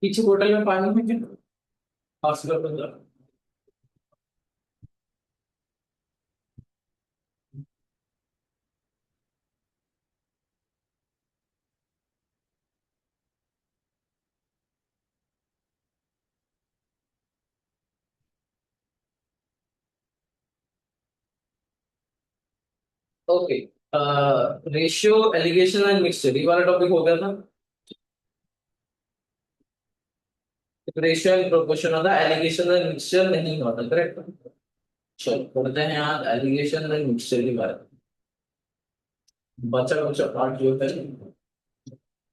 पीछे बोतल में पानी है क्या? हॉस्पिटल बंद। Okay. Ratio alligation and mixture ये वाला टॉपिक हो गया था। रेशियो एंड प्रोपोर्शन होता है, एलिगेशन एंड मिक्सचर नहीं होता, करेक्ट। चलो पढ़ते हैं आज एलिगेशन एंड मिक्सचर के बारे में। बचा कुछ पार्ट जो है,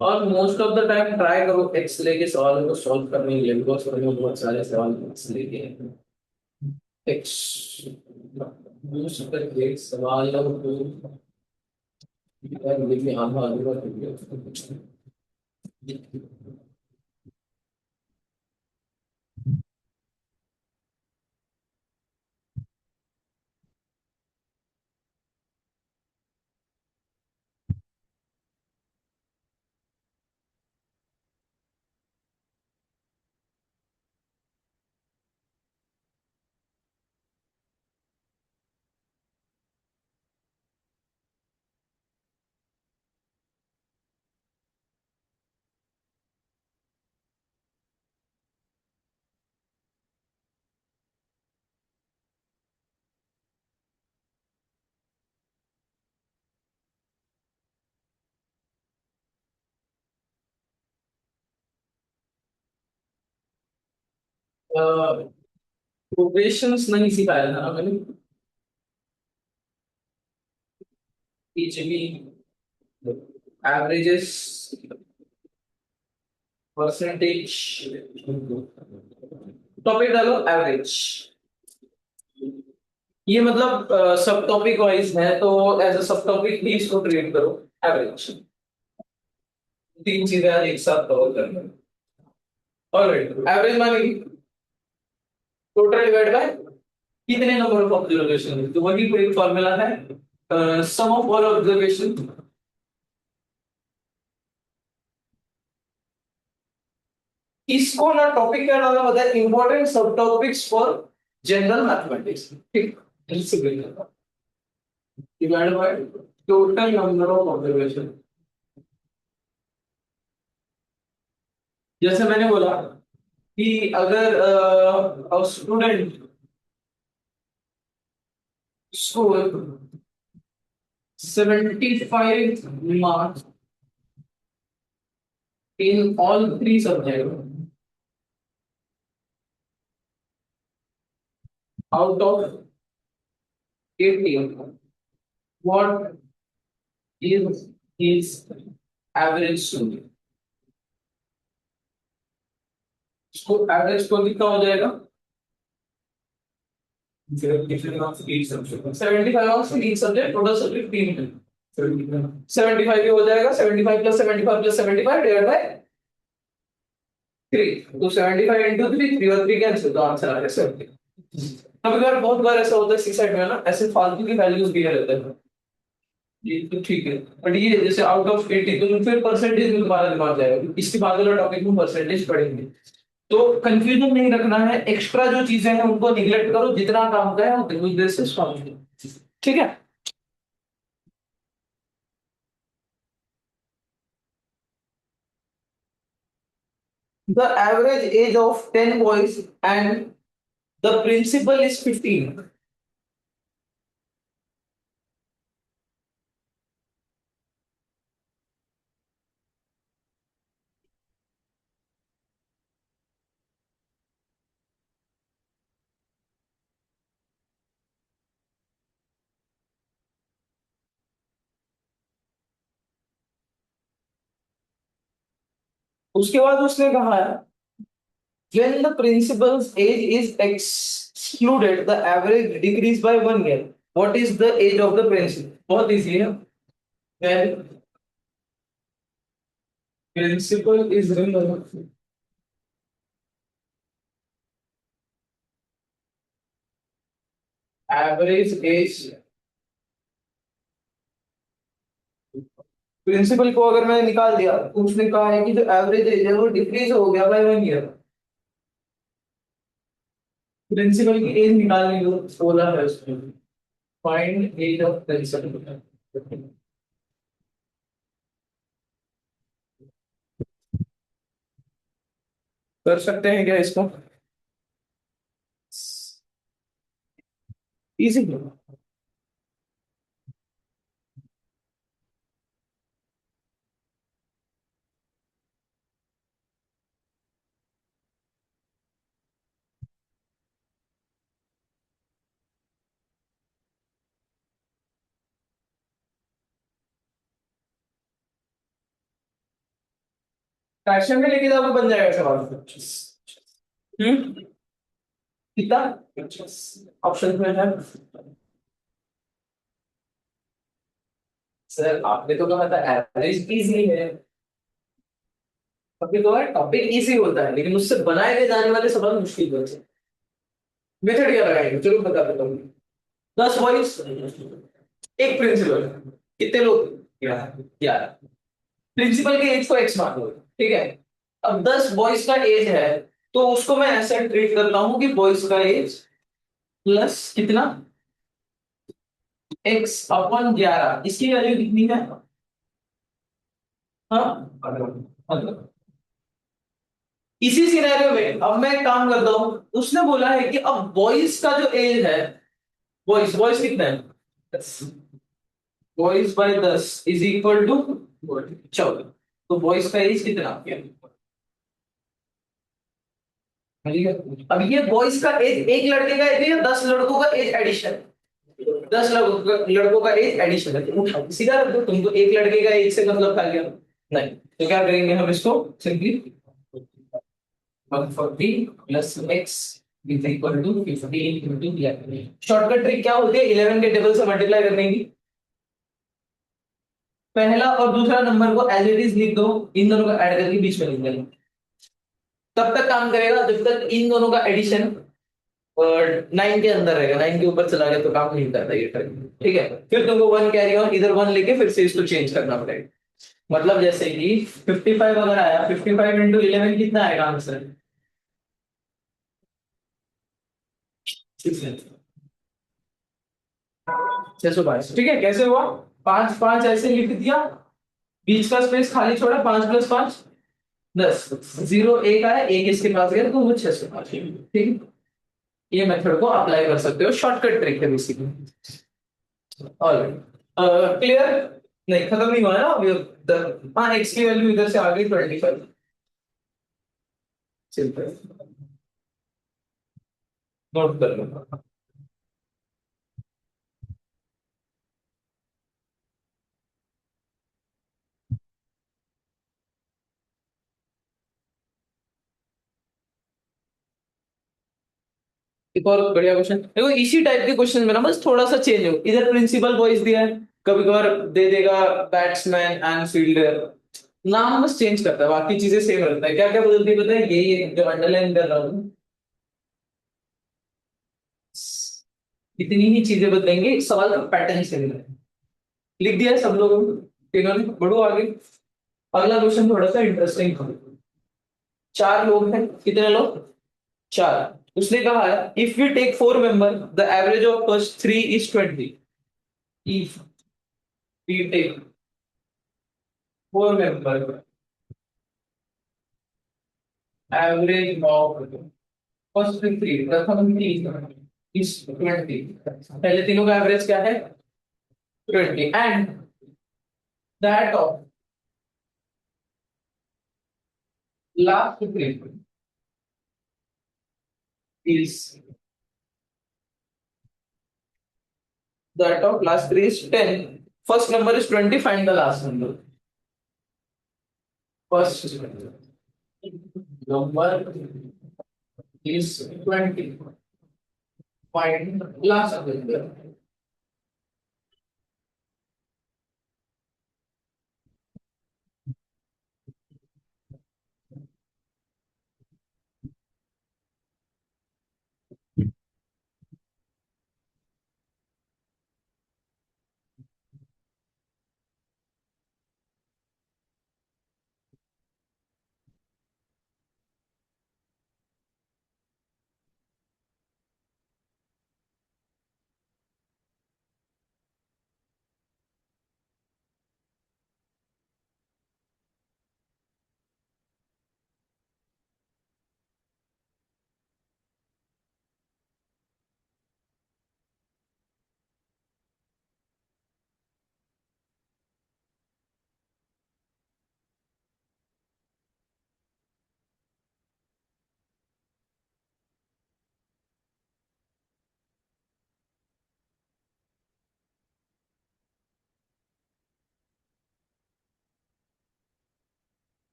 और most of the time try करो एक्स लेके सवाल को सॉल्व करने के लिए, बिकॉज बहुत सारे सवाल एक्स लेके हैं। एक्स यूज करके सवाल को देखिए आधा अधूरा कर दिया। प्रोग्रेशंस नहीं सिखाया था ना मैंने। पीछे एवरेजेस, परसेंटेज, टॉपिक डालो एवरेज। ये मतलब सब टॉपिक वाइज है, तो एज अ सब टॉपिक भी इसको ट्रीट करो। एवरेज तीन चीजें एक साथ कवर करना। ऑलराइट, एवरेज माने टोटल डिवाइड बाय कितने नंबर ऑफ ऑब्जर्वेशन, तो वही कोई फॉर्मूला है, सम ऑफ ऑल ऑब्जर्वेशन। इसको ना टॉपिक का नाम होता है इंपॉर्टेंट सब टॉपिक्स फॉर जनरल मैथमेटिक्स, ठीक। Divide by total number of observation. जैसे मैंने बोला कि अगर student score 75 marks in all three subjects out of 80, what is his average score? इसको एवरेज स्कोर कितना हो जाएगा? 75 marks each subject, total subject 3 है। 75 हो जाएगा, 75 प्लस 75 प्लस 75 डिवाइड बाय 3, तो 75 इंटू 3, 3 और 3 कैंसिल, तो आंसर आ गया 70। कभी कभार बहुत बार ऐसा होता है सी साइड में ना, ऐसे फालतू की वैल्यूज दिए रहते हैं। ये तो ठीक है, बट ये जैसे आउट ऑफ 80 तो फिर परसेंटेज में तुम्हारा दिमाग जाएगा, इसके बाद वाला टॉपिक में परसेंटेज पढ़ेंगे। तो कंफ्यूजन नहीं रखना है, एक्स्ट्रा जो चीजें हैं उनको निगलेक्ट करो, जितना काम का है उतनी देर से सॉल्व करो, ठीक है। The average age of 10 boys and the principal is 15। उसके बाद उसने कहा है when the principal's age is excluded the average decrease by 1 year, what is the age of the principal? बहुत इजी है। when principal is removed, average age principal को अगर मैंने निकाल दिया तो उसने कहा है कि जो एवरेज एज है वो डिक्रीज हो गया बाय 1 ईयर। प्रिंसिपल की एज निकालने को बोला है उसने। Find age of principal. कर सकते हैं क्या इसको? इजी। फ्रैक्शन में लेके जाओ बन जाएगा सवाल। हम्म। कितना ऑप्शन में है? सर आपने तो कहा था एवरेज इजी है। अभी तो टॉपिक इजी होता है लेकिन उससे बनाए गए जाने वाले सवाल मुश्किल होते हैं। मेथड क्या लगाएंगे चलो बता देता हूँ। 10 वॉइस, एक प्रिंसिपल, कितने लोग? 11। प्रिंसिपल के एज को एक्स मान लो, ठीक है। अब 10 बॉयज का एज है तो उसको मैं ऐसा ट्रीट करता हूं कि बॉयज का एज प्लस कितना, x/11। इसकी वैल्यू कितनी है? हाँ, इसी सिनेरियो में अब मैं एक काम करता हूं। उसने बोला है कि अब बॉयज का जो एज है, बॉयज बॉयज कितना है? 10। Boys by 10 is equal to 14। तो बॉयज का एज कितना? ठीक है। अब ये बॉयज का एज एक लड़के का एज है या 10 लड़कों का एज एडिशन? 10 लड़कों का एज एडिशन है तो सीधा रख दो। तुमको एक लड़के का एज से मतलब था क्या? नहीं। तो क्या करेंगे हम इसको? Simply 140 plus x is equal to 15 into 11। Shortcut trick क्या होती है 11 के टेबल से मल्टीप्लाई करने की? पहला और दूसरा नंबर को एज इट इज लिख दो, इन दोनों को ऐड करके बीच में लिख देना। तब तक काम करेगा जब तक इन दोनों का एडिशन और 9 के अंदर रहेगा। 9 के ऊपर चला गया तो काम नहीं करता ये ट्रिक। ठीक है। फिर तुमको 1 कैरी ऑन, इधर 1 लेके फिर से इसको चेंज करना पड़ेगा। मतलब जैसे कि 55 अगर आया, 55 इंटू 11 कितना आएगा आंसर? 622। ठीक है। कैसे हुआ? 5 5 ऐसे लिख दिया, बीच का स्पेस खाली छोड़ा, 5 प्लस 5 10। 0 1 आया, एक इसके पास गया तो वो 605। ठीक है। ये मेथड को अप्लाई कर सकते हो, शॉर्टकट ट्रिक है बेसिकली। और क्लियर? नहीं खत्म नहीं हुआ है ना अभी। हाँ, एक्स की वैल्यू इधर से आ गई 25। सिंपल। नोट कर लो। एक और बढ़िया क्वेश्चन देखो, इसी टाइप के क्वेश्चन में ना बस थोड़ा सा चेंज हो। इधर प्रिंसिपल बॉयज दिया है, कभी कभार दे देगा बैट्समैन एंड फील्डर। नाम बस चेंज करता है, बाकी चीजें सेम रहता है। क्या क्या बदलती है पता है? ये जो अंडरलाइन कर रहा हूँ, इतनी ही चीजें बदलेंगे, सवाल का पैटर्न सेम है। लिख दिया है सब लोगों ने? इन्होंने बढ़ो आगे। अगला क्वेश्चन थोड़ा सा इंटरेस्टिंग था। 4 लोग हैं, कितने लोग? 4। उसने कहा है if we take 4 member the average of first 3 is 20। If we take 4 member average of first 3, प्रथम 3 इज 20। पहले तीनों का एवरेज क्या है? 20 and that of last 3 is that of last 3 is 10. First number is 20. Find the last number. First number is 20. Find last number.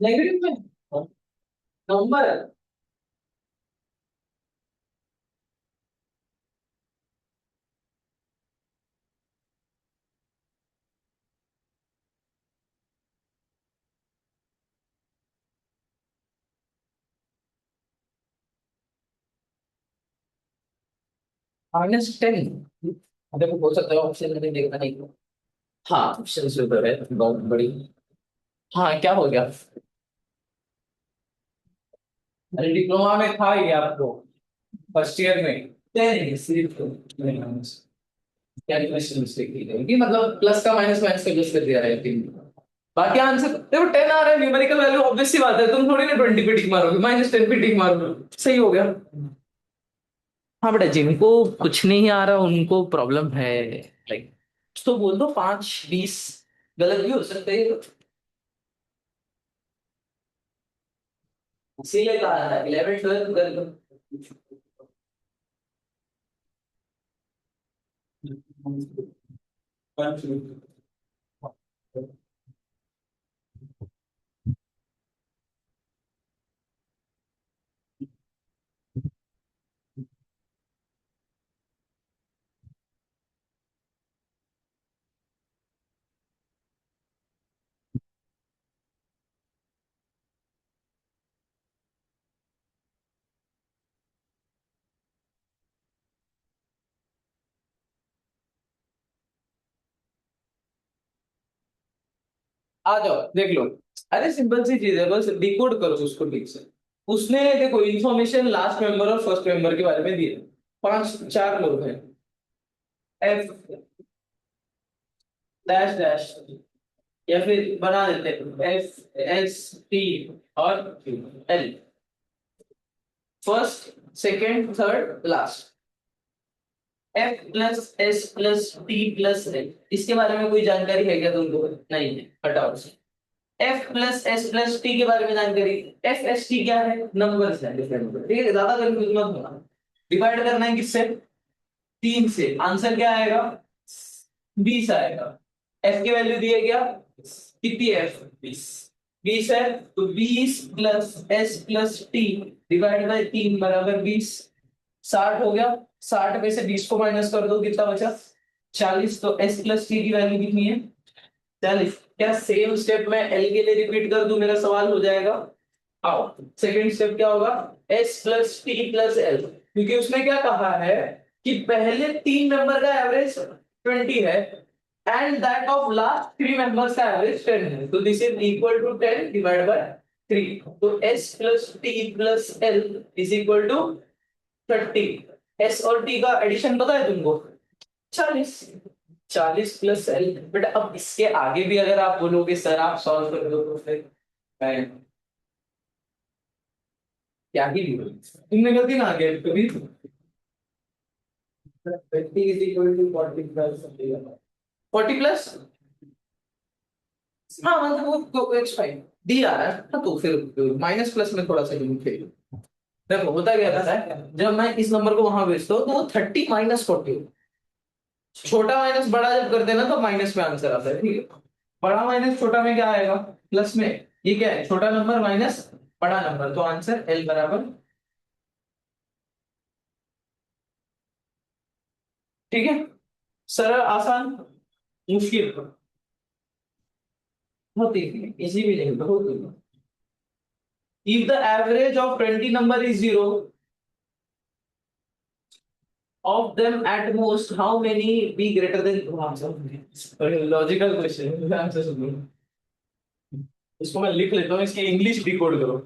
Negative में number -10। देखो हो सकता है ऑप्शन मैंने देखा नहीं। हाँ ऑप्शन से उधर है बहुत बड़ी। हाँ क्या हो गया। अरे डिप्लोमा में था ये आपको फर्स्ट ईयर में। नहीं सिर्फ कैलकुलेशन मिस्टेक की गई कि मतलब प्लस का माइनस माइनस का प्लस कर दिया है तीन। बाकी आंसर देखो 10 आ रहा है न्यूमेरिकल वैल्यू ऑब्वियस सी बात है तुम थोड़ी ना 20 पे टिक मारोगे -10 पे टिक मारोगे सही हो गया। हाँ बेटा जिनको कुछ नहीं आ रहा उनको प्रॉब्लम है लाइक तो बोल दो 5 20 गलत भी हो सकते हैं। इसीलिए कहा है 11 12 कर लो। आ जाओ देख लो। अरे सिंपल सी चीज है बस डिकोड करो उसको ठीक से। उसने देखो इन्फॉर्मेशन लास्ट मेंबर और फर्स्ट मेंबर के बारे में दी है। 5 4 लोग हैं। एफ डैश डैश या फिर बना देते हैं एफ एस टी और L first second third last. F plus S plus T plus L इसके बारे में कोई जानकारी है क्या तुमको। नहीं है हटाओ। F plus S plus T के बारे में जानकारी। एफ एस टी क्या है नंबर्स है डिफरेंट नंबर ठीक है ज्यादा कंफ्यूज मत होना। डिवाइड करना है किससे 3 से आंसर क्या आएगा 20 आएगा। एफ की वैल्यू दी है क्या कितनी है 20। 20 है तो 20 plus S plus T divide by 3 बराबर 20। 60 हो गया 60 में से 20 को माइनस कर दो कितना बचा 40। तो एस प्लस टी की वैल्यू कितनी है 40। क्या सेम स्टेप में एल के लिए रिपीट कर दूं मेरा सवाल हो जाएगा। आओ सेकंड स्टेप क्या होगा S plus T plus L क्योंकि उसने क्या कहा है कि पहले 3 मेंबर का एवरेज 20 है and that of last 3 members का एवरेज 10 है तो this is equal to 10 divide by 3। तो S plus T plus L is equal to 30। S और टी का एडिशन पता है तुमको 40। 40 प्लस एल बेटा अब इसके आगे भी अगर आप बोलोगे सर आप सॉल्व कर दो तो फिर मैं क्या ही बोलूं। तुमने गलती ना आगे कभी 20 is equal to 40 plus 40 plus. हाँ मतलब वो इट्स फाइन डी आ रहा है ना तो फिर माइनस प्लस में थोड़ा सा लिमिट है। देखो होता क्या रहता है जब मैं इस नंबर को वहां भेजता हूँ तो वो 30 -40 छोटा माइनस बड़ा जब करते हैं ना तो माइनस में आंसर आता है ठीक है। बड़ा माइनस छोटा में क्या आएगा प्लस में। ये क्या है छोटा नंबर माइनस बड़ा नंबर तो आंसर एल बराबर। ठीक है सरल आसान मुश्किल बहुत इजी भी नहीं बहुत। If the average of 20 number is 0 of them at most how many be greater than logical question answer सुनो। इसको मैं लिख लेता हूँ इसकी इंग्लिश डिकोड करो।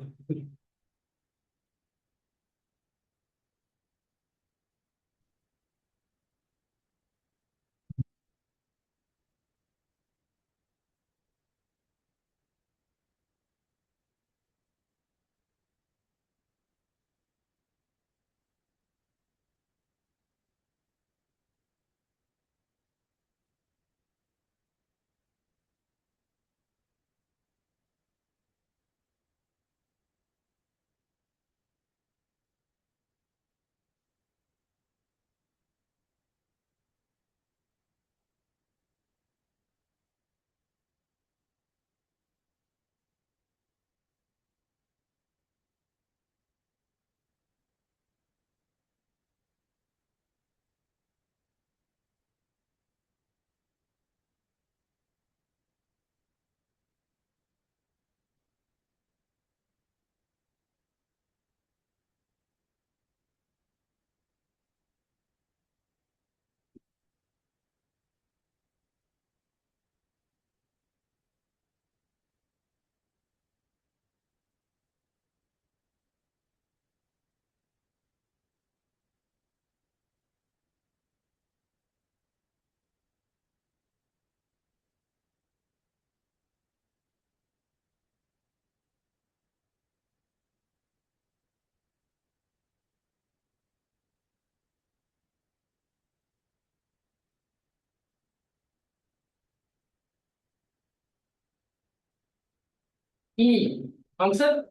आंसर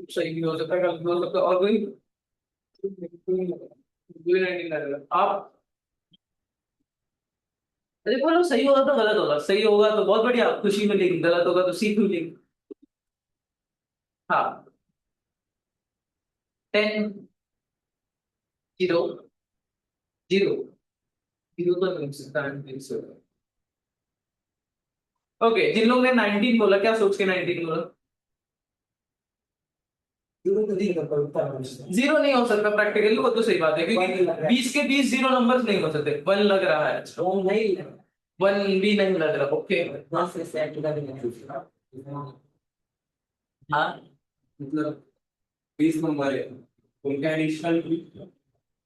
सही भी हो सकता है, गलत भी हो सकता है, और कोई कोई नहीं लग रहा आप। अरे बोलो सही होगा तो गलत होगा, सही होगा तो बहुत बढ़िया खुशी मिलेगी, गलत होगा तो सीख मिलेगी। हाँ। 10, 0, 0, 0 तो नहीं हो सकता है। ओके, जिन लोगों ने 19 बोला, क्या सोच के 19 बोला? जीरो नहीं हो सकता प्रैक्टिकली, वो तो सही बात है, क्योंकि 20 के 20 जीरो नंबर्स नहीं हो सकते। वन लग रहा है, वन भी नहीं लग रहा। ओके। हाँ, मतलब 20 नंबर है, उनका एडिशनल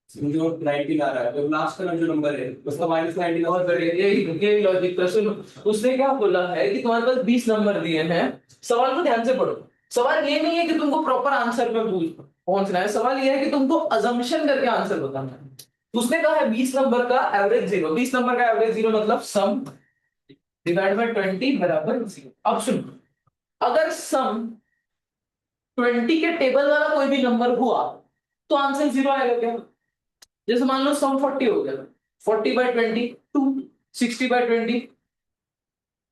जो 19 आ रहा है, तो लास्ट का जो नंबर है उसका -19। बहुत बढ़िया, यही लॉजिक था। सुनो, उसने क्या बोला है कि तुम्हारे पास 20 नंबर दिए हैं। सवाल को ध्यान से पढ़ो। सवाल ये नहीं है कि तुमको प्रॉपर आंसर पे पहुंचना है, सवाल ये है कि तुमको अजम्पशन करके आंसर बताना है। उसने कहा है 20 नंबर का एवरेज जीरो, 20 नंबर का एवरेज जीरो मतलब सम डिवाइड बाय 20 बराबर जीरो। अब सुनो, अगर सम 20 के टेबल वाला कोई भी नंबर हुआ तो आंसर जीरो आएगा क्या? जैसे मान लो सम 40 हो गया, 40/20 टू, 60/20,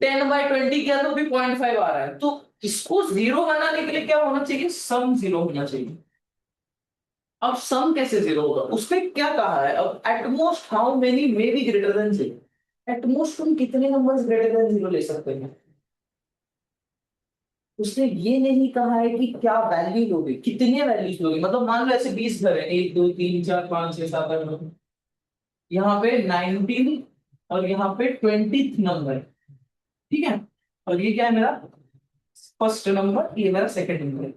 10/20 किया तो भी 0.5 आ रहा है। तो इसको जीरो बनाने के लिए क्या होना चाहिए? सम जीरो होना चाहिए। अब सम कैसे जीरो होगा? उसने क्या कहा है, अब at most how many may be greater than zero. At most तुम कितने नंबर्स ग्रेटर देन जीरो ले सकते हैं? उसने ये नहीं कहा है कि क्या वैल्यू लोगे, कितने वैल्यूज लोगे। मतलब मान लो ऐसे 20 घर है, 1 2 3 4 5 6 7 8 9, यहाँ पे 19 और यहाँ पे 20th नंबर, ठीक है। और ये क्या है मेरा फर्स्ट नंबर, ये मेरा सेकंड नंबर।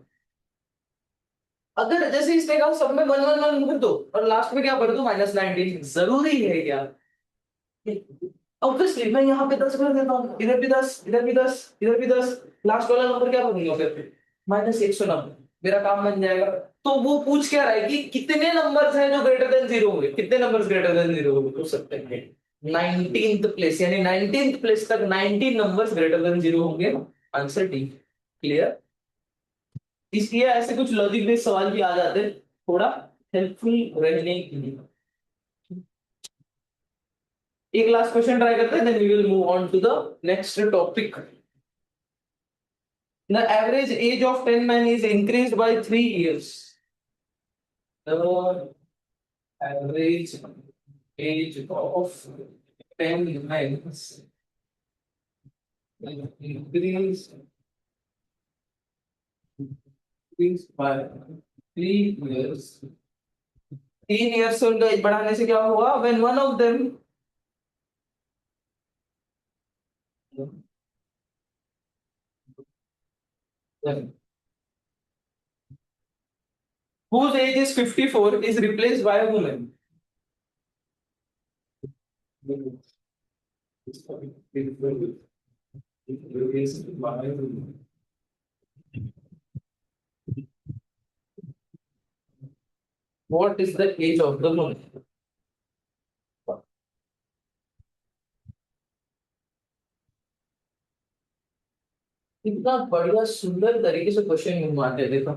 अगर जैसे इसने कहा सब में वन वन वन भर दो और लास्ट में क्या भर दो -19, जरूरी है क्या? ऑब्वियसली मैं यहाँ पे 10 भर देता हूँ, इधर भी 10, इधर भी 10, इधर भी 10, लास्ट वाला नंबर क्या भरूंगा फिर? -190, मेरा काम बन जाएगा। तो वो पूछ क्या रहा है कि कितने नंबर्स हैं जो ग्रेटर देन जीरो होंगे, कितने नंबर्स ग्रेटर देन जीरो होंगे हो सकते हैं? 19th प्लेस, यानी 19th प्लेस तक 19 नंबर्स ग्रेटर देन जीरो होंगे। Answer D. क्लियर? इसलिए ऐसे कुछ लॉजिक बेस्ड सवाल भी आ जाते हैं, थोड़ा हेल्पफुल रहने के लिए। एक लास्ट क्वेश्चन ट्राई करते हैं, then we will move on to the next topic. The average age of 10 men is increased by 3 years. The average age of 10 men is increased by 3 years. 3 years से उनका as बढ़ाने से क्या हुआ? When one of them whose age is 54 is replaced by a woman. What is the age of the woman? इतना बढ़िया सुंदर तरीके से क्वेश्चन घुमाते हैं, देखो।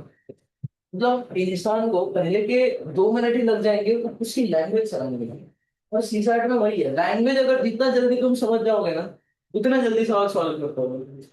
मतलब इंसान को पहले के 2 मिनट ही लग जाएंगे तो उसकी लैंग्वेज समझने में। और सीसैट में वही है, लैंग्वेज अगर जितना जल्दी तुम समझ जाओगे ना, उतना जल्दी सवाल सॉल्व कर पाओगे।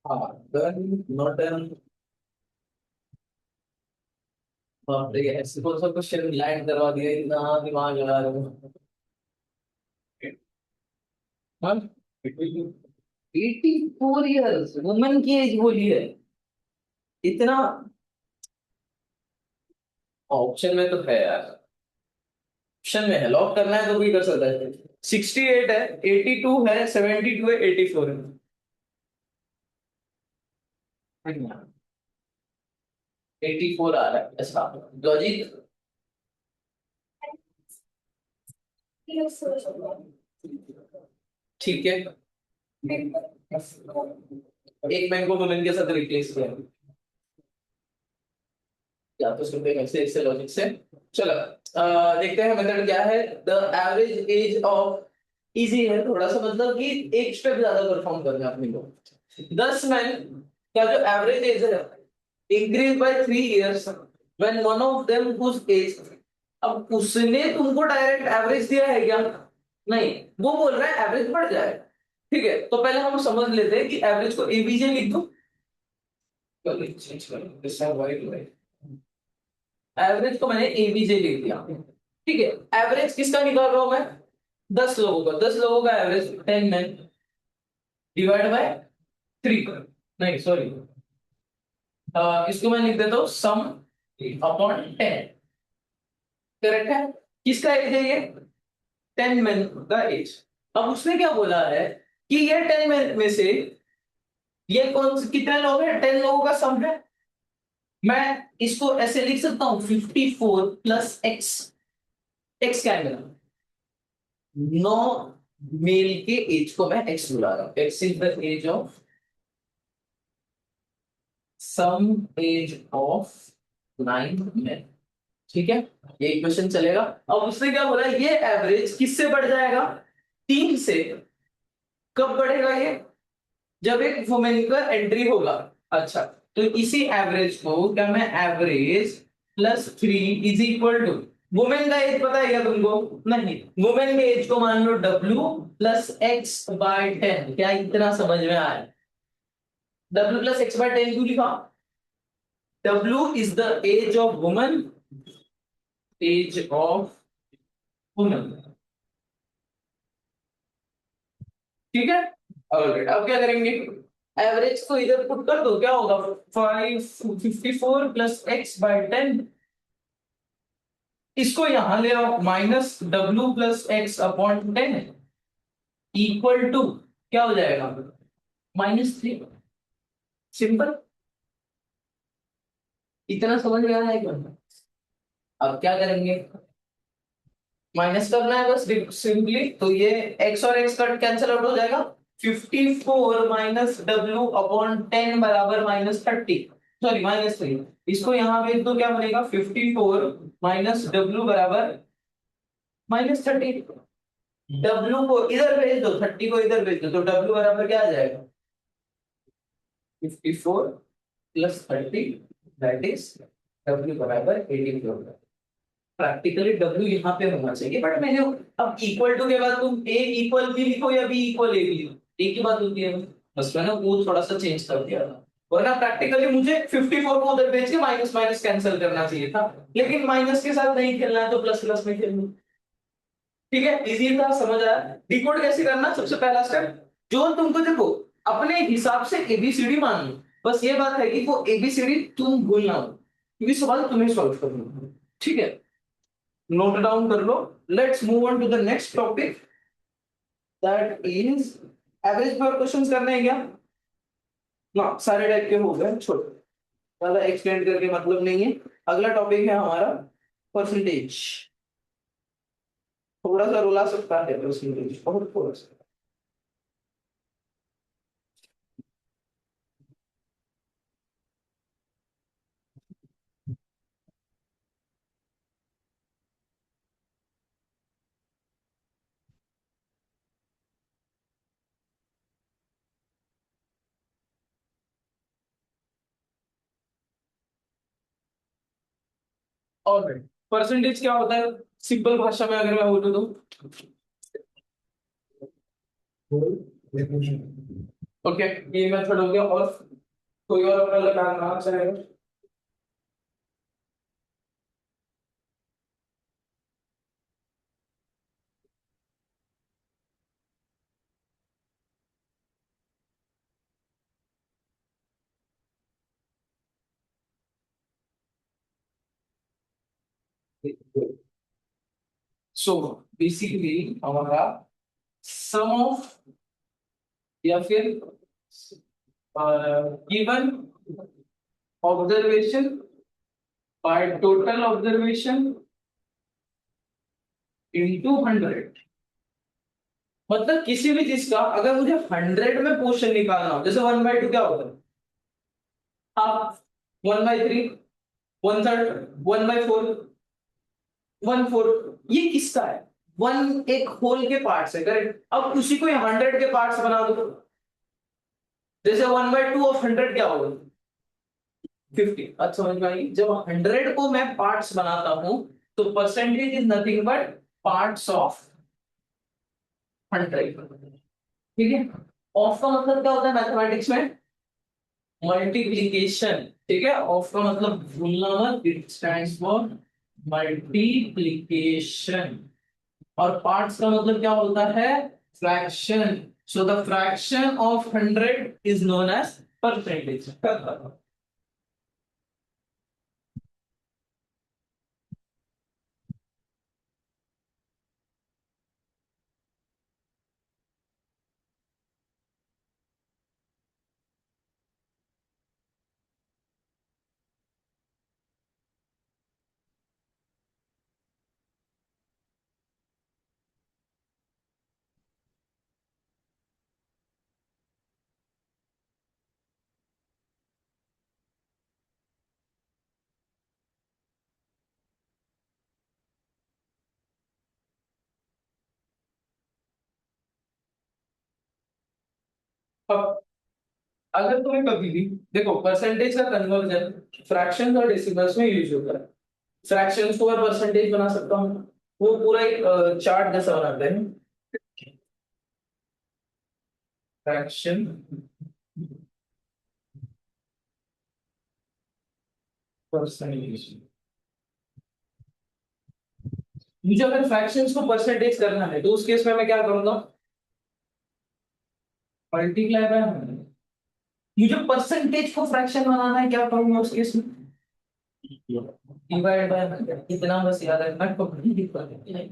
हाँ, नॉट एन। बाप रे, ऐसे कौन सा क्वेश्चन लैंड करवा दिया, इतना दिमाग लगा रहे हो। हाँ, 84 ईयर्स वुमेन की एज बोली है। इतना ऑप्शन में तो है यार, ऑप्शन में है, लॉक करना है तो भी कर सकता है। 68 है, 82 है, 72 है, 84 है। 84 आ रहा है ऐसा। लॉजिक। ठीक है, एक मैन को वुमेन के साथ रिप्लेस किया, या तो सिर्फ ऐसे ऐसे लॉजिक से। चलो देखते हैं मेथड क्या है। The average age of, easy है थोड़ा सा, मतलब कि एक स्टेप ज्यादा परफॉर्म करना है अपने को। 10 मैन का जो एवरेज एज है increase by 3 years when one of them whose age. अब उसने तुमको डायरेक्ट एवरेज दिया है क्या? नहीं, वो बोल रहा है एवरेज बढ़ जाए। ठीक है, तो पहले हम समझ लेते हैं कि एवरेज को एबीजे लिख दो। एवरेज को मैंने एबीजे लिख दिया। ठीक है, एवरेज किसका निकाल रहा हूं मैं? 10 लोगों का, 10 लोगों का एवरेज 10 मैन डिवाइड बाय 3। नहीं सॉरी, इसको मैं लिख देता हूँ सम अपॉन 10। करेक्ट है? किसका एज है ये? 10 मैन का एज। अब उसने क्या बोला है कि ये 10 मैन में से ये कौन से कितने लोग हैं? 10 लोगों का सम है। मैं इसको ऐसे लिख सकता हूँ 54 प्लस एक्स। एक्स क्या है मेरा? 9 मेल के एज को मैं एक्स बुला रहा हूँ। X is the age of, some age of 9 men. ठीक है, ये इक्वेशन चलेगा। अब उसने क्या बोला, ये एवरेज किससे बढ़ जाएगा? 3 से। कब बढ़ेगा ये? जब एक वुमेन का एंट्री होगा। अच्छा, तो इसी एवरेज को क्या मैं average +3 is equal to, women का एज पता है क्या तुमको? नहीं, वुमेन के एज को मान लो W प्लस एक्स बाय 10। क्या इतना समझ में आया? W प्लस एक्स बाय 10 क्यों लिखा? W is the age of woman, age of woman. ठीक है, ऑलराइट। अब क्या करेंगे? एवरेज को इधर पुट कर दो, क्या होगा? 54 प्लस एक्स बाय 10। इसको यहां ले आओ, -W plus x upon 10 equal to क्या हो जाएगा? -3। सिंपल। इतना समझ में आया है क्या? अब क्या करेंगे? माइनस करना है बस सिंपली, तो ये x और x कट कैंसिल आउट हो जाएगा। 54 माइनस डब्ल्यू अपॉन 10 बराबर -30, सॉरी -3। इसको यहां भेज दो, क्या बनेगा? 54 माइनस डब्ल्यू बराबर -30। डब्ल्यू को इधर भेज दो, 30 को इधर भेज दो, तो डब्ल्यू बराबर क्या आ जाएगा? 54 प्लस 30, दैट इज डब्ल्यू बराबर 84। प्रैक्टिकली डब्ल्यू यहाँ पे होना चाहिए, बट मैंने, अब इक्वल टू के बाद तुम ए इक्वल बी लिखो या बी इक्वल ए भी लिखो, एक ही बात होती है। बस मैंने वो थोड़ा सा चेंज कर दिया था, वरना प्रैक्टिकली मुझे 54 को उधर भेज के माइनस माइनस कैंसिल करना चाहिए था, लेकिन माइनस के साथ नहीं खेलना है तो प्लस प्लस में खेलना। ठीक है, इजी था, समझ आया? डिकोड कैसे करना, सबसे पहला स्टेप, जो तुमको देखो अपने हिसाब से एबीसीडी मान लो। बस ये बात है कि वो एबीसीडी तुम भूलना हो, क्योंकि सवाल तुम्हें सॉल्व करना है। ठीक है, नोट डाउन कर लो। Let's move on to the next topic, that is average पर क्वेश्चंस करने हैं क्या? ना, सारे टाइप के हो गए, छोड़ो, ज्यादा एक्सटेंड करके मतलब नहीं है। अगला टॉपिक है हमारा परसेंटेज। थोड़ा सा रुला सकता है परसेंटेज, बहुत थोड़ा सा। और परसेंटेज क्या होता है सिंपल भाषा में अगर मैं बोलूँ तो? ओके, ये मेथड हो गया। और कोई और अपना लगाना चाहेगा? सो बेसिकली हमारा सम ऑफ या फिर given observation by total observation into 100। मतलब किसी भी चीज का अगर मुझे 100 में पोर्शन निकालना हो, जैसे 1/2 क्या होता है? हाफ, 1/3, 1/3, 1/4, 1/4। ये किसका है? वन एक होल के पार्ट्स है, करेक्ट। अब उसी को 100 के पार्ट्स बना दो। जैसे 1/2 ऑफ 100 क्या होगा? 50। अच्छा समझ में आई? जब 100 को मैं पार्ट्स बनाता हूं तो percentage is nothing but parts of 100। ठीक है। ऑफ का मतलब क्या होता है मैथमेटिक्स में? मल्टीप्लीकेशन। ठीक है, ऑफ का मतलब भूलना मत, इट स्टैंड्स फॉर मल्टीप्लीकेशन। और पार्ट्स का मतलब क्या होता है? Fraction. So the fraction of 100 is known as percentage. अब अगर तुम्हें कभी भी देखो, परसेंटेज का कन्वर्जन फ्रैक्शंस और डेसिमल्स में यूज होता है। फ्रैक्शंस को मैं परसेंटेज बना सकता हूँ। वो पूरा एक चार्ट जैसा बनाते हैं। Fraction percentage. मुझे अगर फ्रैक्शंस को परसेंटेज करना है तो उस केस में मैं क्या करूंगा? Multiply by 100। मुझे परसेंटेज को फ्रैक्शन बनाना है, क्या करूंगा उस केस में? Divide by 100। इतना बस याद रखना, तो बड़ी दिक्कत है।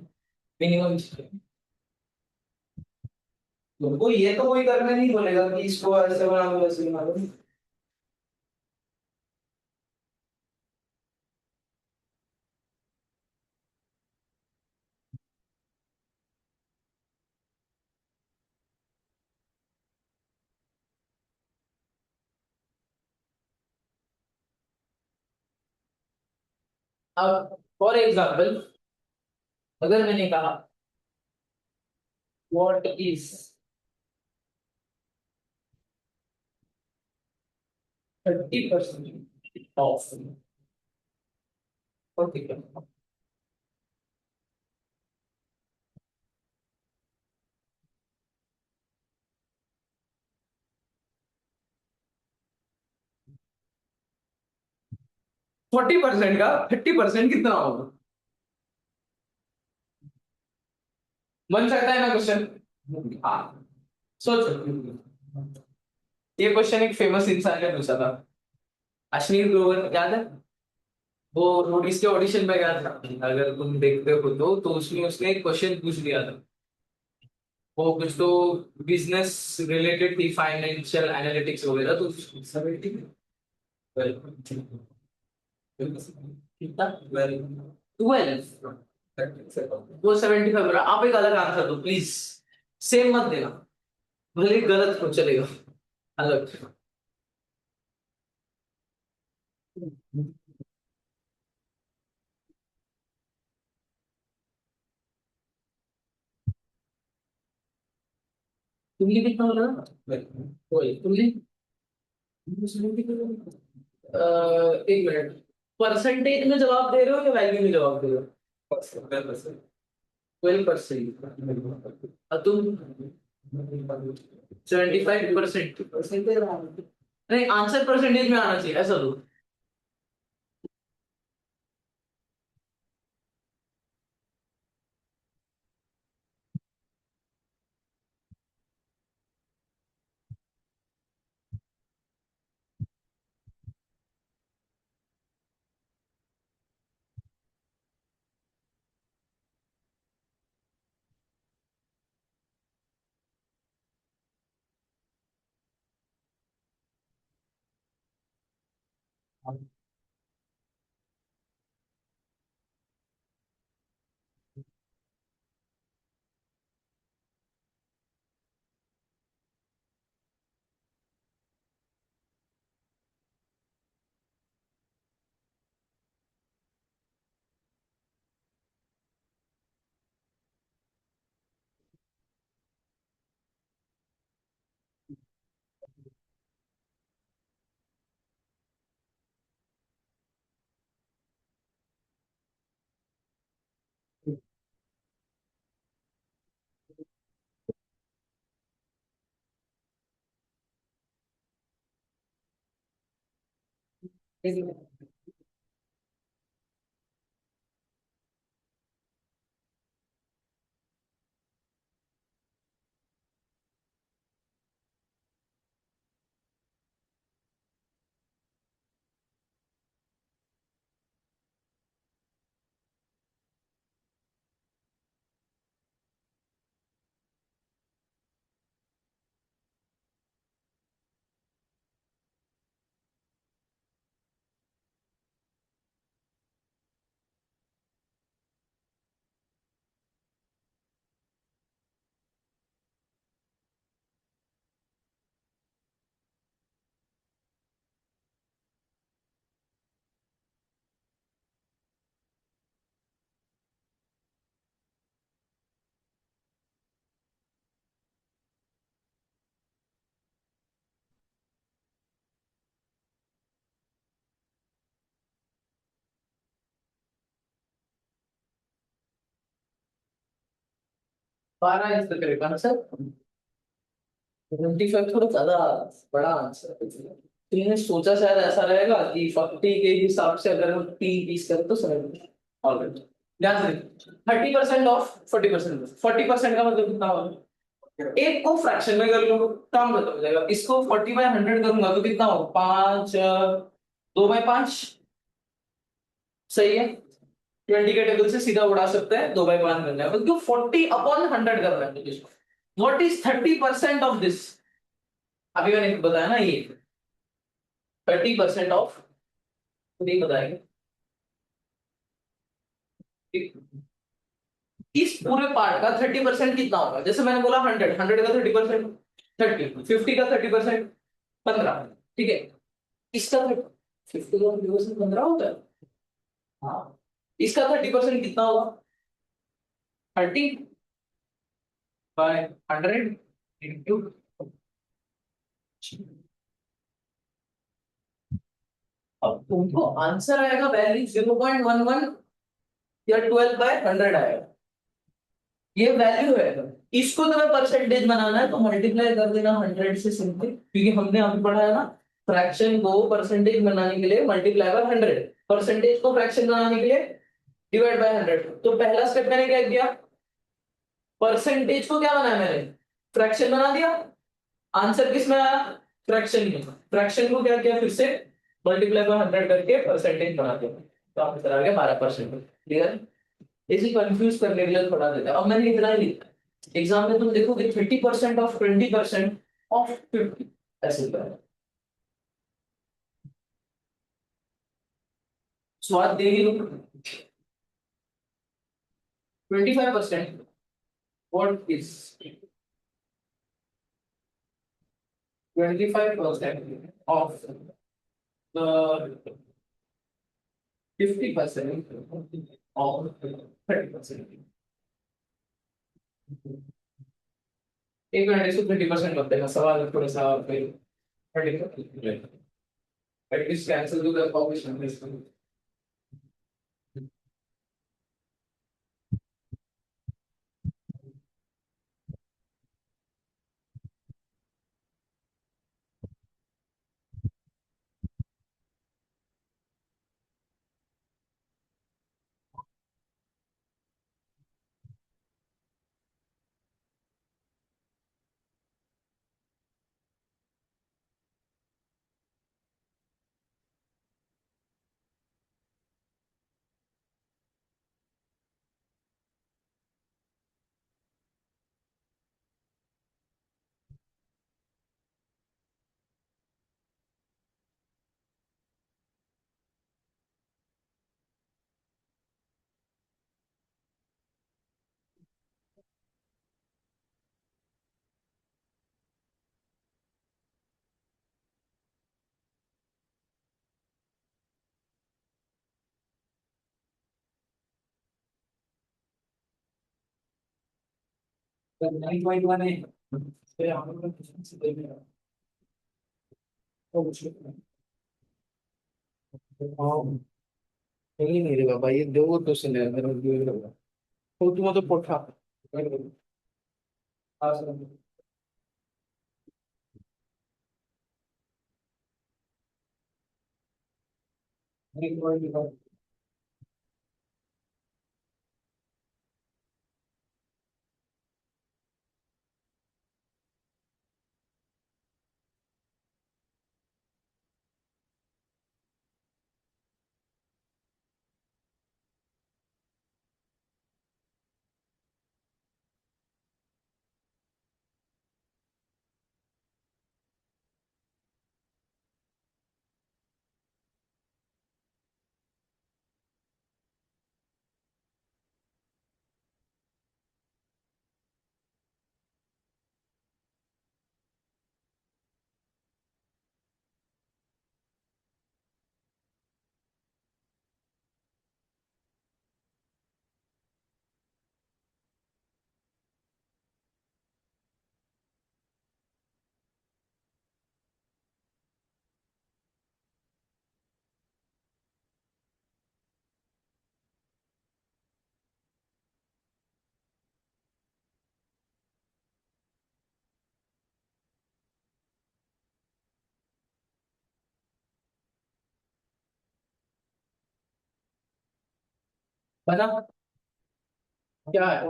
मिनिमम। तुमको ये तो कोई करने नहीं बोलेगा कि इसको ऐसे बना दो वैसे बना दो। अब फॉर एग्जाम्पल अगर मैंने कहा व्हाट इज 30% ऑफ, ठीक है। 40% का 30% कितना होगा? बन सकता है ना क्वेश्चन? हाँ, सोचो। ये क्वेश्चन एक फेमस इंसान ने पूछा था, अश्विनी ग्रोवर, याद है? वो रोडीज के ऑडिशन में गया था, अगर तुम देखते हो तो उसमें उसने एक क्वेश्चन पूछ दिया था। वो कुछ तो बिजनेस रिलेटेड थी, फाइनेंशियल एनालिटिक्स वगैरह, तो सब ठीक है। कितना? 12। वो 75। आप एक अलग आंसर दो प्लीज। सेम मत देना, भले ही गलत हो चलेगा। अलग। तुमने कितना बोला था? वही तुमने। एक मिनट। परसेंटेज में जवाब दे रहे हो या वैल्यू में जवाब दे रहे हो? 12%। और तुम 75%। नहीं, आंसर परसेंटेज में आना चाहिए ऐसा दो। बारह इज द करेक्ट आंसर। 25 थोड़ा ज्यादा बड़ा आंसर है। तुमने सोचा शायद ऐसा रहेगा कि 40 के हिसाब से अगर हम 3 20 करें तो समझ। ऑलराइट, ध्यान से। 30% ऑफ 40%, 40% का मतलब कितना होगा? एक को फ्रैक्शन में कर लो, काम खत्म हो जाएगा। इसको 40/100 करूंगा तो कितना होगा? 5 2/5। सही है। 20 के टेबल से सीधा उड़ा सकते हैं, 2/5 मिल जाएगा क्यों 40/100 कर रहा है। What is 30% of this? अभी मैंने बताया ना, ये 30% ऑफ, नहीं बताएंगे। इस पूरे पार्ट का 30% कितना होगा? जैसे मैंने बोला 100, 100 का 30%, 30, 50 का 30%, 15। ठीक है, इसका 50 का 30% 15 होता है। हाँ, इसका 30% कितना होगा? 30/100 इंटू। अब तुमको आंसर आएगा वैल्यू 0.11 या 12/100 आएगा। ये वैल्यू है। इसको तुम्हें परसेंटेज बनाना है तो मल्टीप्लाई कर देना 100 से सिंपल, क्योंकि हमने अभी पढ़ा है ना, फ्रैक्शन को परसेंटेज बनाने के लिए मल्टीप्लाई बाय 100, परसेंटेज को फ्रैक्शन बनाने के लिए डिवाइड बाय 100। तो पहला स्टेप मैंने क्या किया? परसेंटेज को क्या बनाया मैंने? फ्रैक्शन बना दिया। आंसर किस में आया? फ्रैक्शन में। फ्रैक्शन को क्या किया? फिर से मल्टीप्लाई बाय 100 करके परसेंटेज बना दिया, तो आंसर आ गया 12%। क्लियर? इसे कंफ्यूज करने के लिए थोड़ा देता है। अब मैंने इतना ही लिखा है। एग्जाम में तुम देखोगे 30% ऑफ 20% ऑफ 50, ऐसे लिखा है। स्वाद देगी लोग। 25%, what is 25% of the 50% of 30%? एक मिनट, इसको 30% मत देना, सवाल थोड़ा सा फिर 30 कैंसिल टू द ऑब्वियस। 9.1 है। फिर हम लोग से देखेंगे। तो कुछ हाँ, नहीं नहीं रे बाबा, ये दो क्वेश्चन है मेरा ये होगा। तो तुम तो पोठा। हाँ सर। एक पॉइंट। बना क्या है?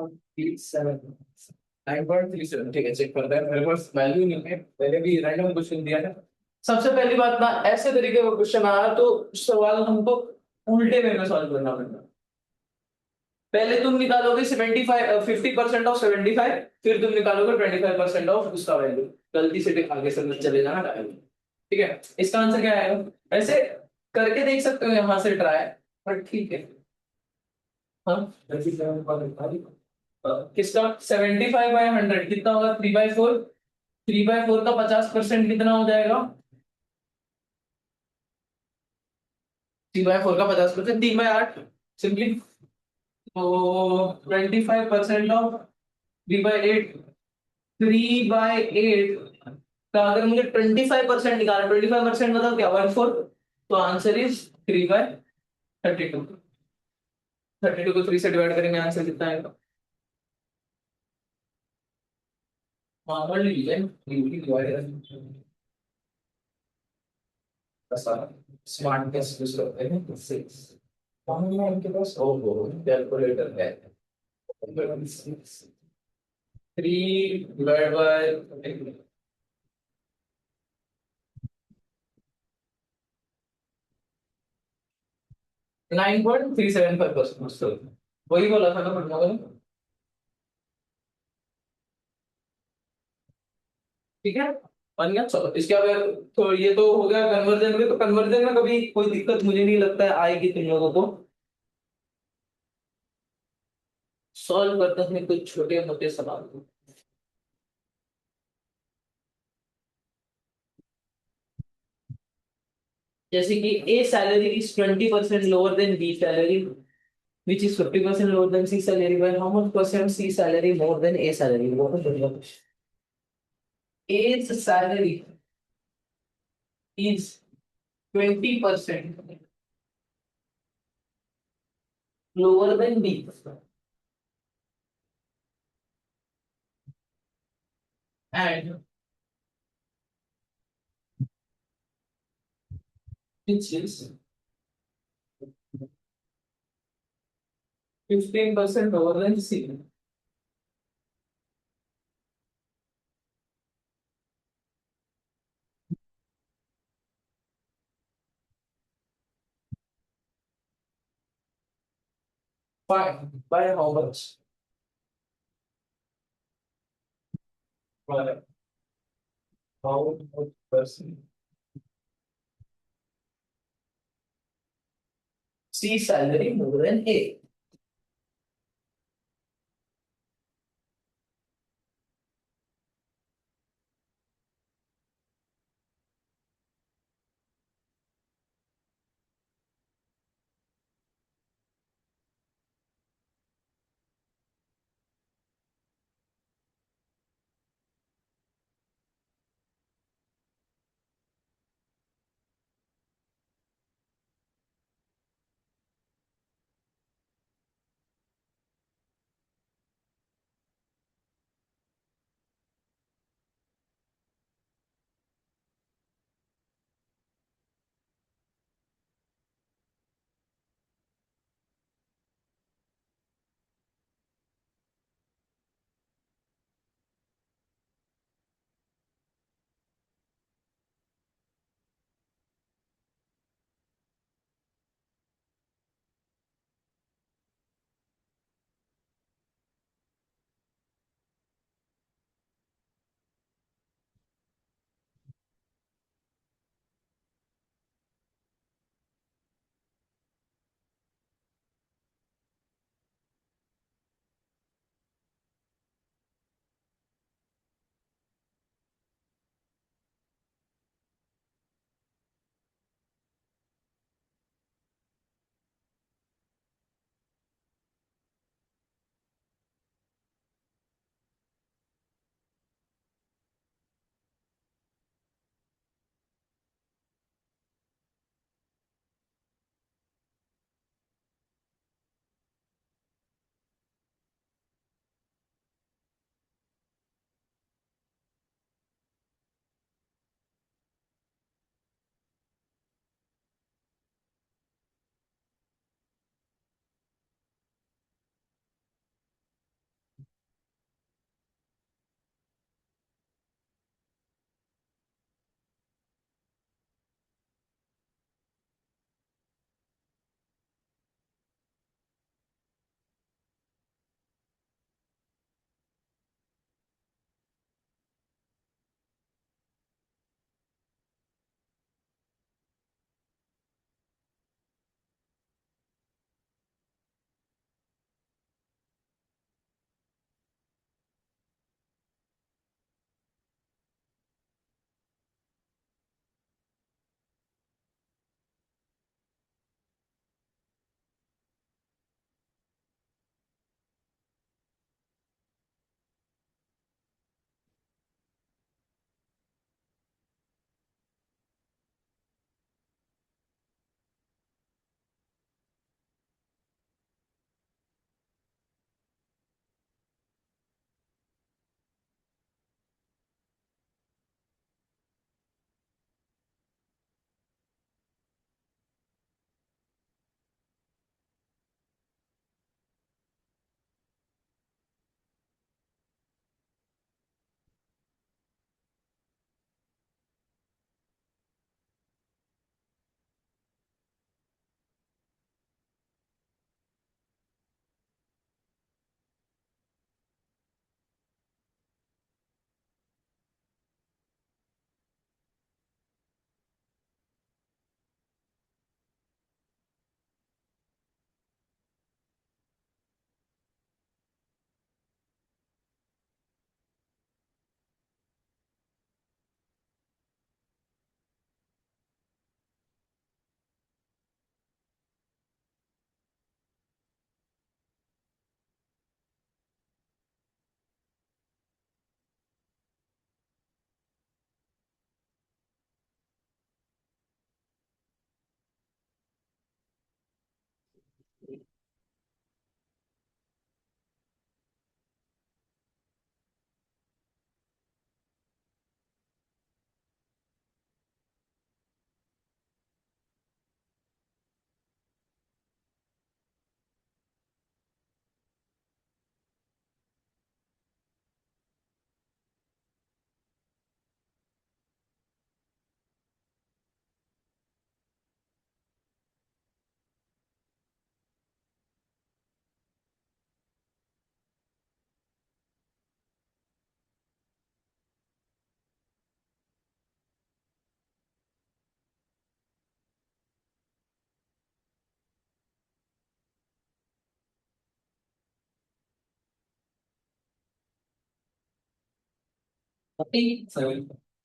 9.37 ठीक है, चेक करते हैं। मेरे पास वैल्यू नहीं है, पहले भी रैंडम क्वेश्चन दिया था। सबसे पहली बात ना, ऐसे तरीके का क्वेश्चन आया तो सवाल हमको उल्टे वे में सॉल्व करना पड़ेगा। पहले तुम निकालोगे 75 50% ऑफ 75, फिर तुम निकालोगे 25% ऑफ उसका वैल्यू। गलती से आगे से मत चले जाना डायरेक्ट। ठीक है, इसका आंसर क्या आएगा? ऐसे करके देख सकते हो यहां से ट्राई, पर ठीक है। हाँ, किसका 75/100 कितना होगा? 3/4। 3/4 का 50% कितना हो जाएगा? 3/4 का 50% 3/8 सिंपली। तो 25% ऑफ 3/8। 3/8 का अगर मुझे 25% निकालना, 25% मतलब क्या? 1/4। तो आंसर इज 3/32। 32 को 3 से डिवाइड करेंगे, आंसर कितना आएगा? Normal division, divide smartness use करते हैं। 6 ऑनलाइन के पास ओहो कैलकुलेटर है। 3 डिवाइड बाय 9.375%। वही बोला था ना पढ़ने वाले। ठीक है, बन गया। चलो इसके बाद तो ये तो हो गया कन्वर्जन में। तो कन्वर्जन में कभी कोई दिक्कत मुझे नहीं लगता है आएगी तुम लोगों को। सॉल्व करते हैं कुछ छोटे मोटे सवाल। जैसे कि A salary is 20% lower than B salary, which is 50% lower than C salary, by how much percent C salary more than A salary? बहुत बढ़िया question. A's salary is 20% lower than B, and which is 15% lower than C. Fine. By how much? By how much percent? C salary more than A.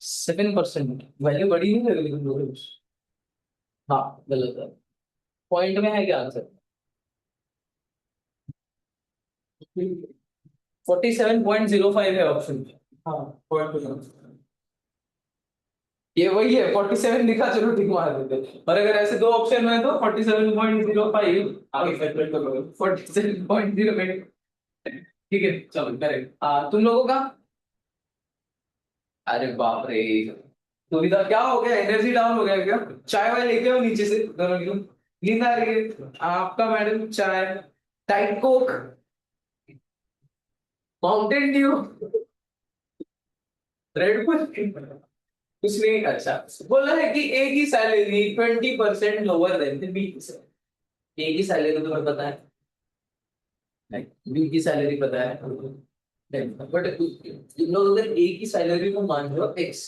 7%। Value बड़ी नहीं लग रही। हाँ गलत है। Point में है क्या आंसर? 47.05 है ऑप्शन। हाँ पॉइंट। ये वही है 47 लिखा, चलो ठीक मार देते। और अगर ऐसे दो ऑप्शन में है तो 47.05 आगे कैलकुलेट करोगे 47.08। ठीक है चलो करेक्ट। तुम लोगों का? अरे बाप रे, दुविधा क्या हो गया, एनर्जी डाउन हो गया क्या? चाय वाय लेके आओ नीचे से दोनों की। नींद आ रही है आपका मैडम? चाय, tight Coke, Mountain Dew, red bull? कुछ नहीं। अच्छा, बोला है कि ए की सैलरी 20% लोअर देन बी की सैलरी। ए की सैलरी तुम्हें पता है, बी की सैलरी पता है, बट इन लोग अगर ए की सैलरी को मान लो एक्स,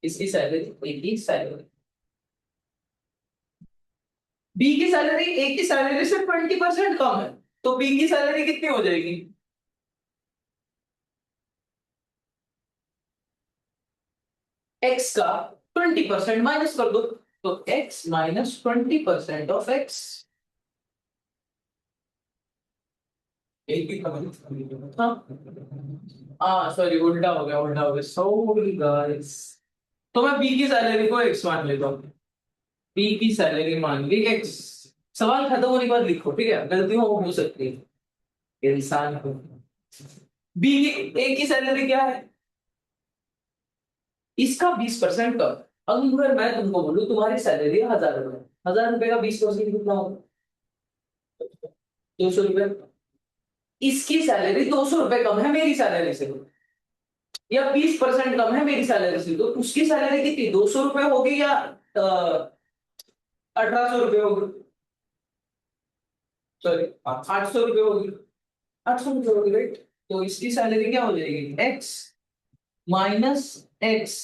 इसकी सैलरी, ए की सैलरी, बी की सैलरी ए की सैलरी से 20% कम है, तो बी की सैलरी कितनी हो जाएगी? एक्स का 20% माइनस कर दो, तो एक्स माइनस 20% ऑफ एक्स। एक ही खबर। हाँ सॉरी, उल्टा हो गया, उल्टा हो गया, सॉरी गाइस। तो मैं बी की सैलरी को एक्स मान लेता हूँ, बी की सैलरी मान ली एक्स। सवाल खत्म होने के बाद लिखो, ठीक है, गलतियां हो सकती है इंसान को। बी, ए की सैलरी क्या है? इसका 20% कम। अब अगर मैं तुमको बोलूं तुम्हारी सैलरी है 1000 रुपए, 1000 रुपए का 20% कितना होगा? 200 रुपए। इसकी सैलरी 200 रुपए कम है मेरी सैलरी से, या 20% कम है मेरी सैलरी से, तो उसकी सैलरी कितनी, 200 रुपए होगी या 1800 रुपए होगी? सॉरी, 800 रुपए होगी। 800 रुपए होगी, राइट? तो इसकी सैलरी क्या हो जाएगी? X minus x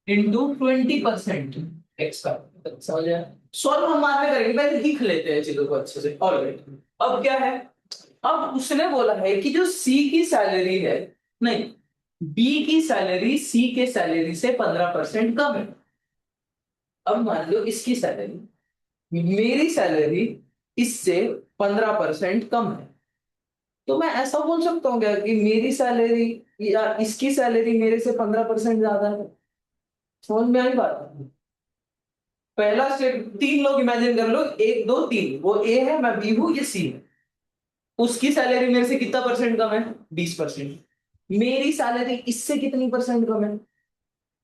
into 20%। X का समझ आया? सॉल्व हम बाद में करेंगे, पहले लिख लेते हैं चीजों को अच्छे से। ऑलराइट, अब क्या है? अब उसने बोला है कि जो सी की सैलरी है, नहीं, बी की सैलरी सी के सैलरी से 15% कम है। अब मान लो इसकी सैलरी, मेरी सैलरी इससे 15% कम है, तो मैं ऐसा बोल सकता हूँ क्या कि मेरी सैलरी या इसकी सैलरी मेरे से 15% ज्यादा है? समझ में आई बात? पहला स्टेप, तीन लोग इमेजिन कर लो, एक दो तीन, वो ए है, मैं बी हूं, ये सी है। उसकी सैलरी मेरे से कितना परसेंट कम है? 20%। मेरी सैलरी इससे कितनी परसेंट कम है?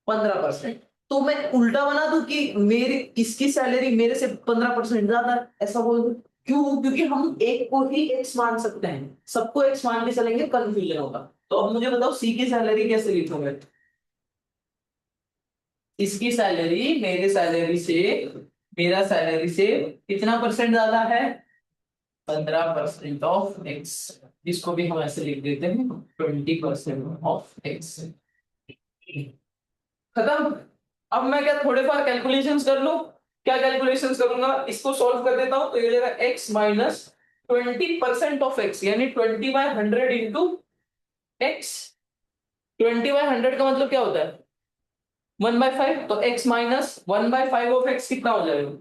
15%। तो मैं उल्टा बना दूं कि मेरी, इसकी सैलरी मेरे से 15% ज्यादा है, ऐसा बोल दूं? क्यों? क्योंकि हम एक को ही एक्स मान सकते हैं, सबको एक्स मान के चलेंगे कंफ्यूजन होगा। तो अब मुझे बताओ सी की सैलरी कैसे लिखोगे? इसकी सैलरी मेरे सैलरी से, मेरा सैलरी से कितना परसेंट ज्यादा है? 15% ऑफ एक्स। इसको भी हम ऐसे लिख देते हैं, 20% ऑफ एक्स। खत्म। अब मैं क्या थोड़े बार कैलकुलेशंस कर लूं? क्या कैलकुलेशंस करूंगा? इसको सॉल्व कर देता हूं, तो ये लेगा एक्स माइनस 20% ऑफ एक्स, यानी 20/100 इंटू एक्स। 20/100 का मतलब क्या होता है? 1/5। तो एक्स माइनस 1/5 ऑफ एक्स कितना हो जाएगा?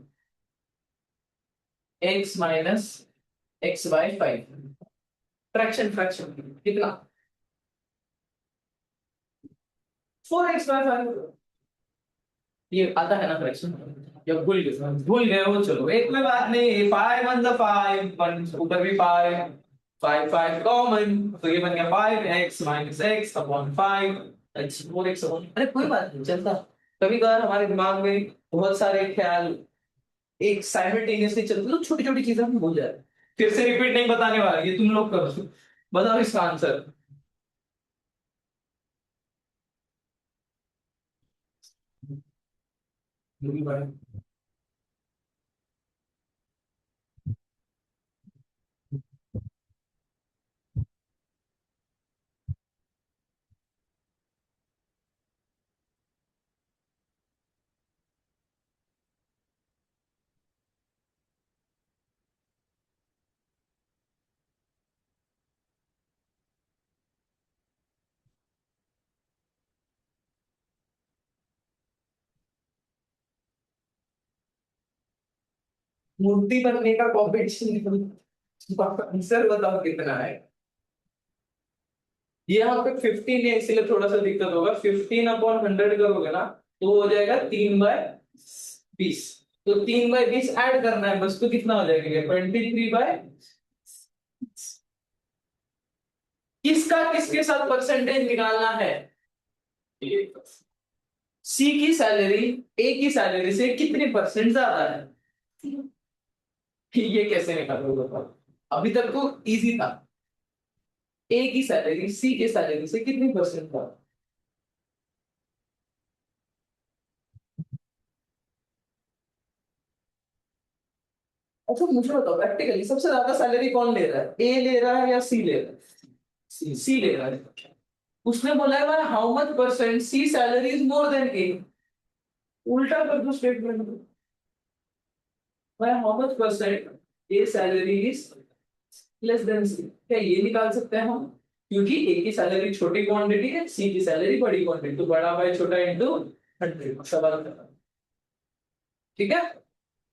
X minus x/5। Fraction, fraction कितना? 4x/5। ये आता है ना फ्रैक्शन? जब भूल गए हो, चलो एक में बात नहीं, 5 1 5, ऊपर भी 5, 5 5 कॉमन, तो ये बन गया 5x - x/5, 4x। अरे कोई बात नहीं, चलता। कभी कभार हमारे दिमाग में बहुत सारे ख्याल एक साइमल्टेनियसली चलते, तो छोटी छोटी चीजें हम भूल जाते हैं। फिर से रिपीट नहीं बताने वाले, ये तुम लोग करो। बताओ इसका आंसर। मूर्ति बनने का कॉम्पिटिशन। आंसर बताओ कितना है। ये यहाँ पे 15 है इसलिए थोड़ा सा दिक्कत होगा। 15/100 करोगे ना तो वो हो जाएगा 3/20। तो 3/20 ऐड करना है बस, तो कितना हो जाएगा 23/। किसका किसके साथ परसेंटेज निकालना है। सी की सैलरी ए की सैलरी से कितनी परसेंट ज्यादा है। ये कैसे निकालोगे बताओ। अभी तक तो इजी था। ए की सैलरी सी के सैलरी से कितनी परसेंट था। अच्छा मुझे बताओ प्रैक्टिकली सबसे ज्यादा सैलरी कौन ले रहा है, ए ले रहा है या सी ले रहा है। सी ले रहा है। उसने बोला है how much percent C salary is more than A. उल्टा कर दो स्टेटमेंट को। How much percent A salary is less than C. क्या ये निकाल सकते हैं हम, क्योंकि ए की सैलरी छोटी क्वांटिटी है, सी की सैलरी बड़ी क्वांटिटी, तो बड़ा बाय छोटा इंटू 100 सवाल खत्म। ठीक है।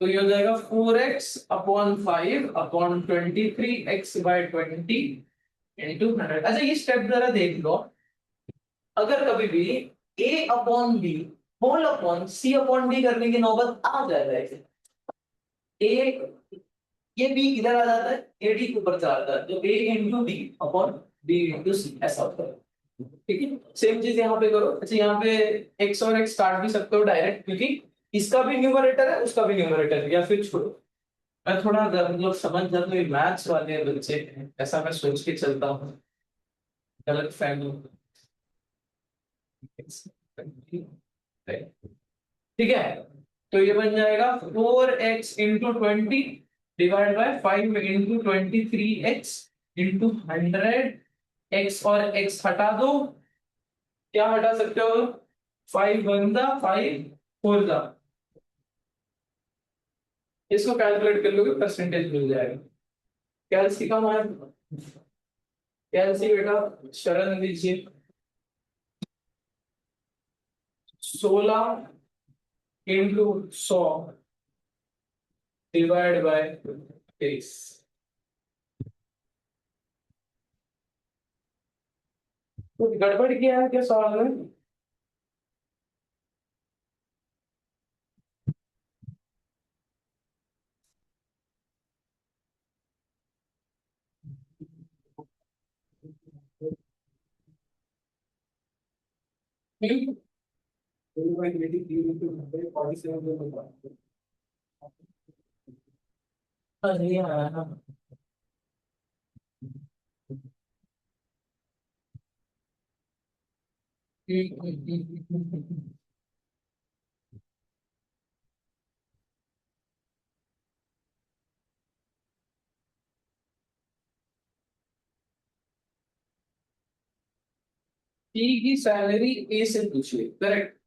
तो ये हो जाएगा 4x/5/23 x/20 अच्छा ये स्टेप जरा देख लो। अगर कभी भी a/b होल अपॉन c/d करने की नौबत आ जाए ऐसे, ए ये बी इधर आ जाता है, ए डी ऊपर चला जाता है, तो A into D upon B into C ऐसा होता है। ठीक है सेम चीज यहाँ पे करो। अच्छा यहाँ पे एक्स और एक्स काट भी सकते हो डायरेक्ट, क्योंकि इसका भी न्यूमरेटर है उसका भी न्यूमरेटर है, या फिर छोड़ो। मैं थोड़ा मतलब समझ जाता हूँ मैथ्स वाले बच्चे हैं, ऐसा मैं सोच के चलता हूँ। गलत फहमी। ठीक है। तो ये बन जाएगा 4x/20 divide by 5/23x into 100। X और एक्स हटा दो। क्या हटा सकते हो। 5 1 5 4 इसको कैलकुलेट कर लोगे परसेंटेज मिल जाएगा। कैलसी का मान, कैलसी बेटा शरण दीजिए। 16 × 100 डिवाइड बाय 23। कुछ गड़बड़ किया है क्या सवाल में। हम्म? अरे यार। पी की सैलरी ए से पूछिए करेक्ट।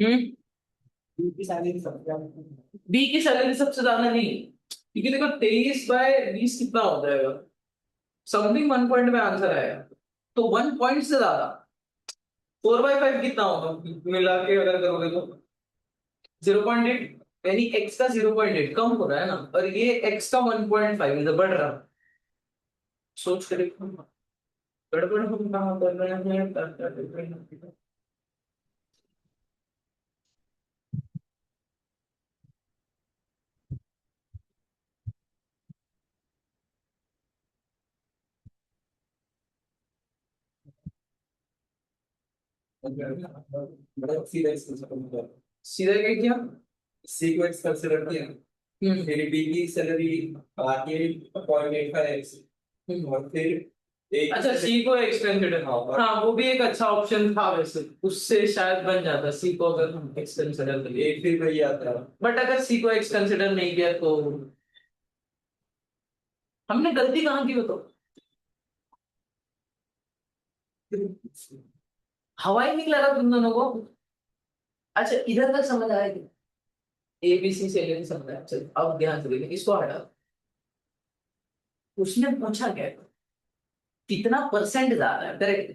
हम्म। बी की सैलरी सबसे ज्यादा नहीं, क्योंकि देखो 23/20 कितना हो जाएगा, समथिंग 1 पॉइंट में आंसर आएगा। तो 1 पॉइंट से ज्यादा 4/5 कितना होगा मिला के अगर करोगे तो 0.8, यानी x का 0.8 कम हो रहा है ना, और ये x का 1.5 मतलब बढ़ रहा है। सोच कर देखो गड़बड़ हम कहाँ कर रहे हैं। सीधा क्या किया। सी को एक्स कंसीडर किया, फिर बी की सैलरी आगे 0.85x, और फिर एक अच्छा सी को एक्स कंसीडर, हाँ वो भी एक अच्छा ऑप्शन था वैसे, उससे शायद बन जाता सी को अगर हम एक्स कंसीडर करें, एक फिर वही आता है। बट अगर सी को एक्स कंसीडर नहीं किया तो हमने गलती कहाँ की बताओ। हवा ही नहीं लगा तुम दोनों को। अच्छा इधर तक समझ आएगी। ABC सैलरी समझा है। चल अब ध्यान से देखिए, इसको हटा। उसने पूछा क्या, कितना परसेंट ज्यादा है, करेक्ट।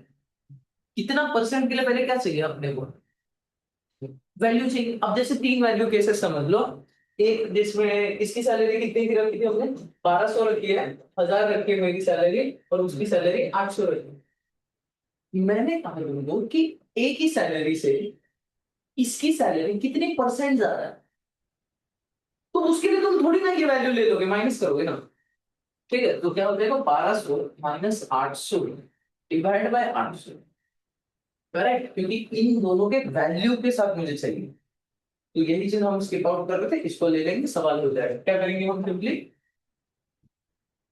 कितना परसेंट के लिए पहले क्या चाहिए अपने को, वैल्यू चाहिए। अब जैसे तीन वैल्यू केसेस समझ लो, एक जिसमें इसकी सैलरी कितनी की रखी थी हमने, 1200 रखी है, 1000 रखी है मेरी सैलरी, और उसकी सैलरी 800 रखी है। मैंने कहा तुमको कि एक ही सैलरी से इसकी सैलरी कितनी परसेंट ज्यादा है, तो उसके लिए तुम थोड़ी ना ये वैल्यू ले लोगे, माइनस करोगे ना। ठीक है, तो क्या हो जाएगा, 1200 माइनस 800 डिवाइड बाय 800, करेक्ट, क्योंकि इन दोनों के वैल्यू के साथ मुझे चाहिए। तो यही चीज हम स्किप आउट कर रहे थे, इसको ले लेंगे, सवाल हो जाएगा। क्या करेंगे हम, simply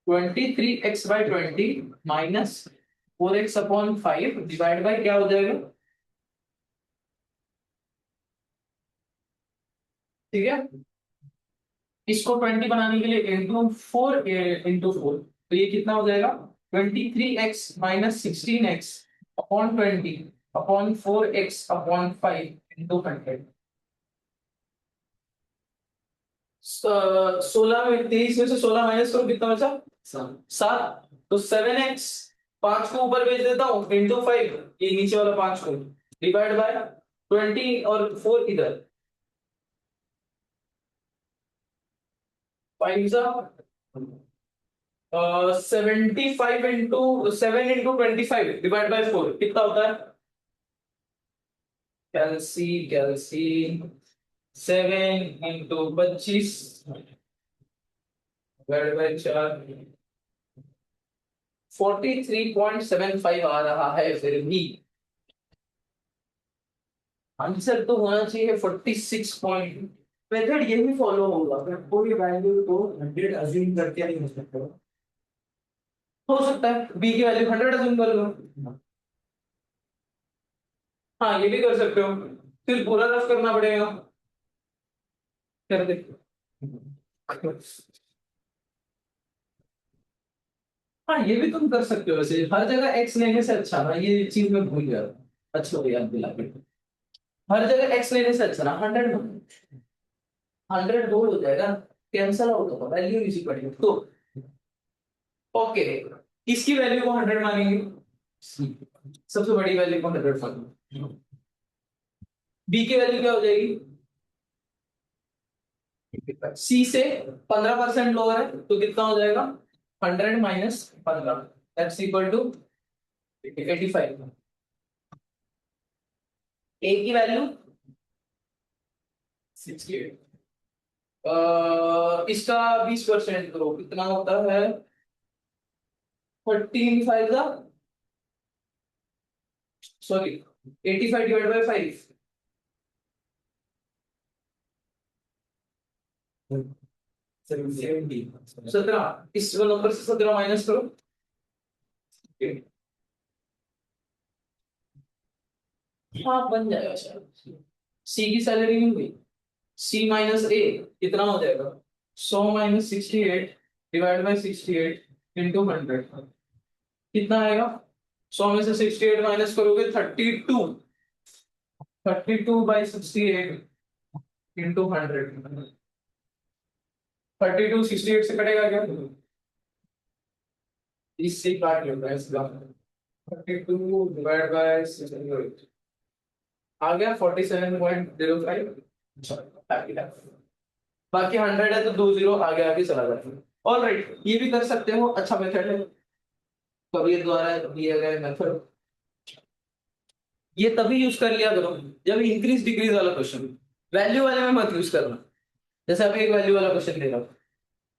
23x/20 minus 4x/5 divide by क्या हो जाएगा, ठीक है। इसको 20 बनाने के लिए इंटू 4 तो ये कितना हो जाएगा, 23x minus 16x upon 20 upon 4x/5 into 100। 16 में 23 में से 16 माइनस करो, कितना बचा, 7। तो 7x, 5 को ऊपर भेज देता हूँ, इंटू 5, ये नीचे वाला 5 को, डिवाइड बाय 20 और 4 इधर, 5 75 इंटू 7 इंटू 25 डिवाइड बाय 4 कितना होता है, कैलसी कैलसी 7 इंटू 25 डिवाइड बाय 4, 43.75 आ रहा है। फिर भी आंसर तो होना चाहिए 46 पॉइंट। मेथड यही फॉलो होगा, मैं कोई वैल्यू को 100 अज्यूम करके नहीं हो सकता। हो सकता है बी की वैल्यू 100 अज्यूम कर लो। हाँ ये भी कर सकते हो, फिर पूरा रफ करना पड़ेगा। कर दे। हाँ ये भी तुम कर सकते हो, वैसे हर जगह एक्स लेने से अच्छा ना, ये चीज मैं भूल गया। अच्छा हो गया याद दिला के। हर जगह एक्स लेने से अच्छा ना, 100 दूर हो जाएगा, कैंसल आउट होगा, वैल्यू इसी पड़ेगी तो। ओके, इसकी वैल्यू को 100 मानेंगे, सबसे बड़ी वैल्यू को 100 मानेंगे। बी की वैल्यू क्या हो जाएगी, सी से 15% लोअर है, तो कितना हो जाएगा, 100 माइनस 15 दैट्स इक्वल टू 85। ए की वैल्यू 68, इसका 20% करो, कितना होता है, 13 5 सॉरी 85 डिवाइड बाय 5, 17। इस नंबर से 17 माइनस करो। हाँ बन जाएगा शायद। सी की सैलरी नहीं हुई, सी माइनस ए कितना हो जाएगा, 100 माइनस 68 डिवाइड बाय 68 इंटू 100 कितना आएगा, 100 में से 68 माइनस करोगे 32, 32/68 इंटू 100, 32 68 से कटेगा क्या, इससे काट लेता है इसका, 32 डिवाइड बाय 68 आ गया 47.05। बाकी 100 है तो 20 आगे आगे चला जाता है। ऑल राइट, ये भी कर सकते हो, अच्छा मेथड है, कबीर द्वारा दिया गया मेथड। ये तभी यूज कर लिया करो जब इंक्रीज डिक्रीज वाला क्वेश्चन, वैल्यू वाले में मत यूज करना। जैसे अभी एक वैल्यू वाला क्वेश्चन दे रहा हूँ,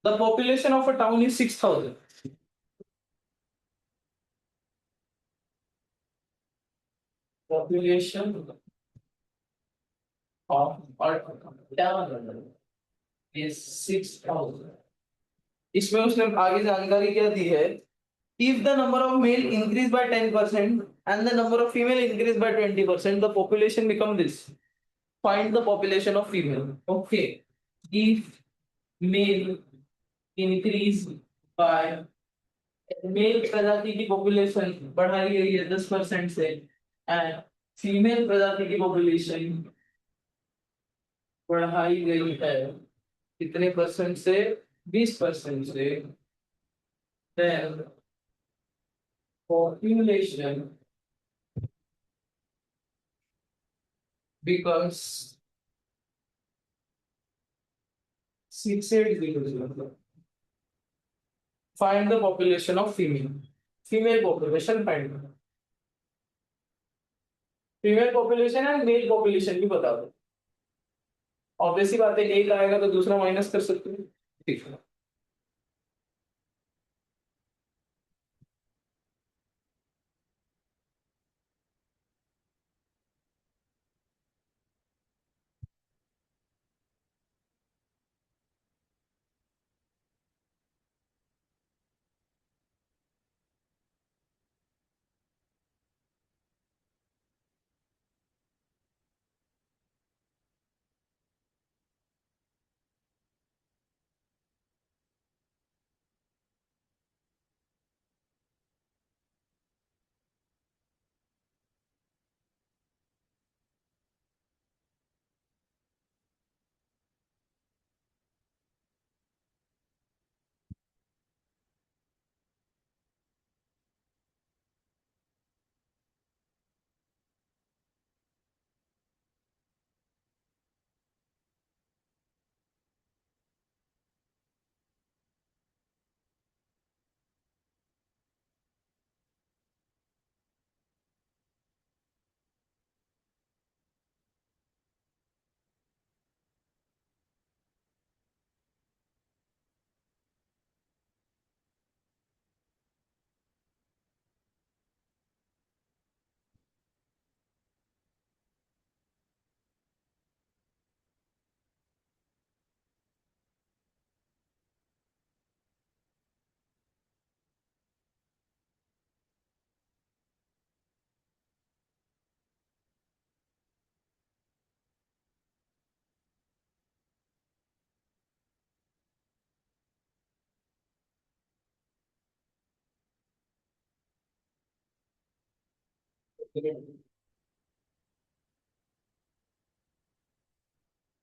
the population of a town is 6000, population of town is 6000। इसमें उसने आगे जानकारी क्या दी है, if the number of male increase by 10% and the number of female increase by 20%, the population become this. Find the population of female. Okay, if male increase by, male प्रजाति की population बढ़ाई गई है 10% से, एंड फीमेल प्रजाति की population बढ़ाई गई है कितने परसेंट से, 20% से, then population becomes 680, find the population of female population find करो। Female population and mail population भी बता दो। ऑब्वियसली बात है, एक आएगा तो दूसरा माइनस कर सकते हो। ठीक है।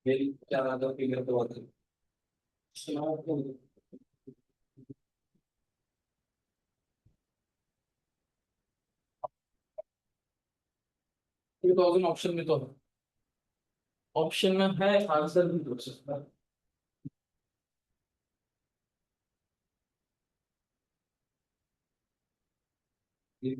मेरी क्या आता फिगर तो बात है। सुनाओ तो। 2000 ऑप्शन में तो है। ऑप्शन में है, आंसर भी पूछ सकता है।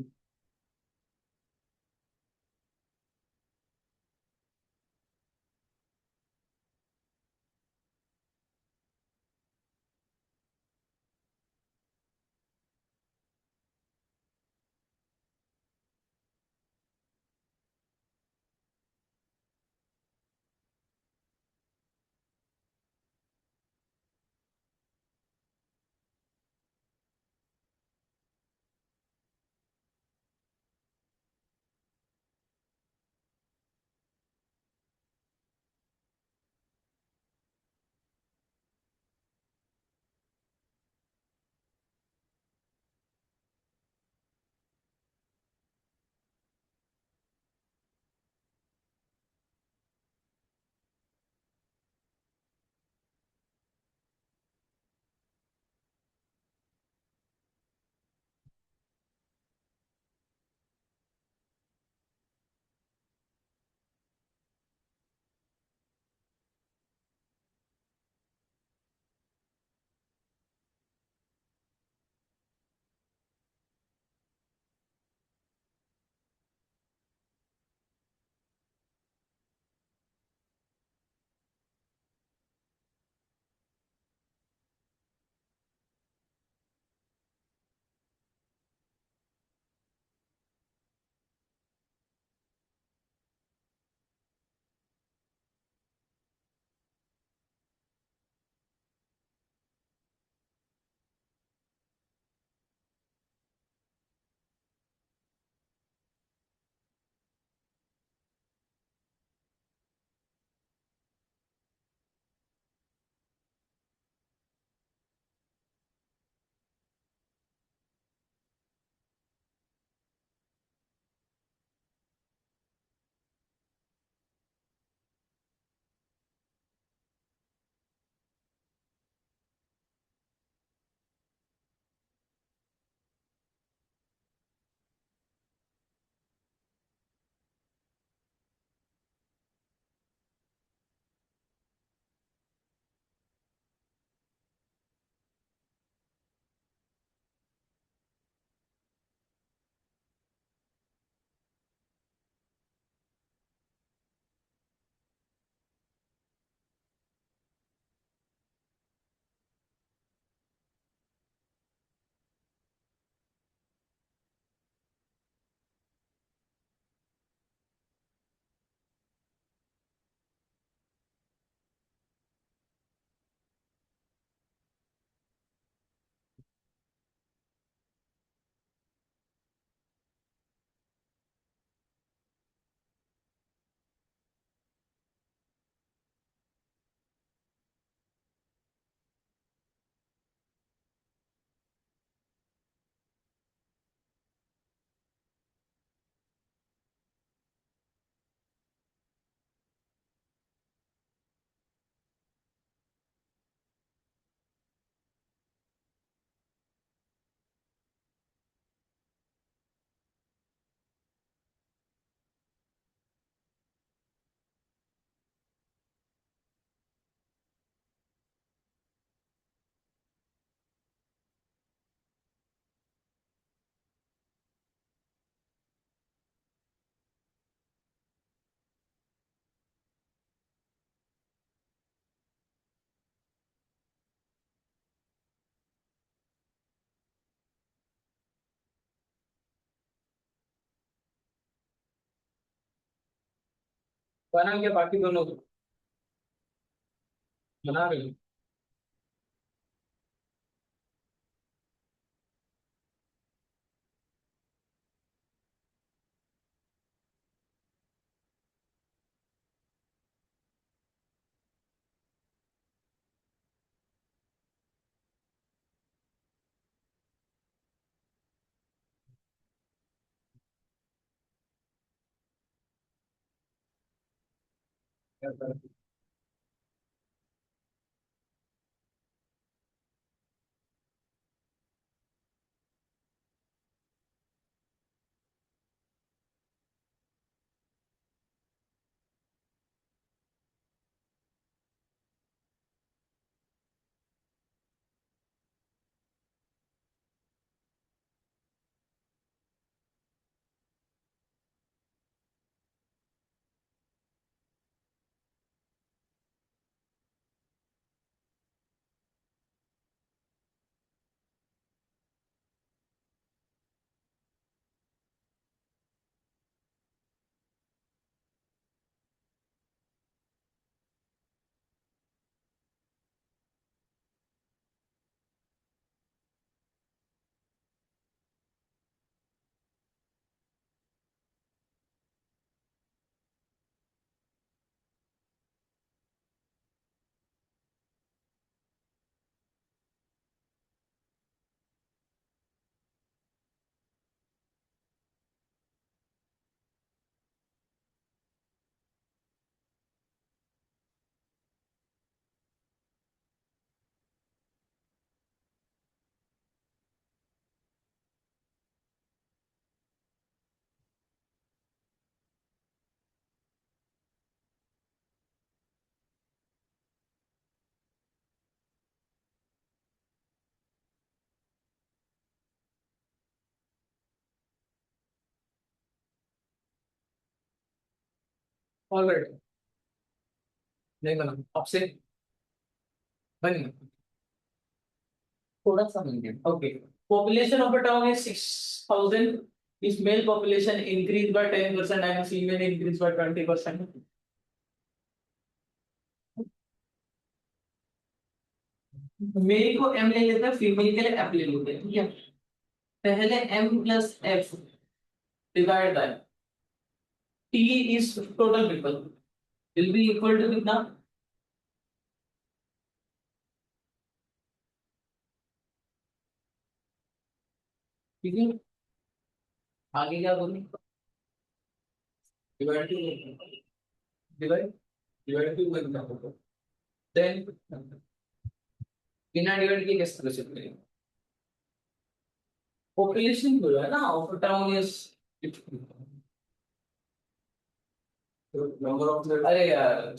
बना क्या बाकी दोनों बना रहे हो? ऑलराइट, नहीं बना आपसे बन गया। थोड़ा सा बन गया, okay. Population of a town is 6000, इस male population increase by 10% and female increase by 20%। Male को एम ले लेते हैं, फीमेल के लिए एफ ले लेते हैं, ठीक है। पहले M plus F divide by T is total people will be equal to कितना? ठीक है, आगे क्या बोलूं? Divide to, divide divide to करना होगा, देन बिना डिवाइड किए कैसे कर सकते हैं? पॉपुलेशन बोला है ना of town is number of, अरे यार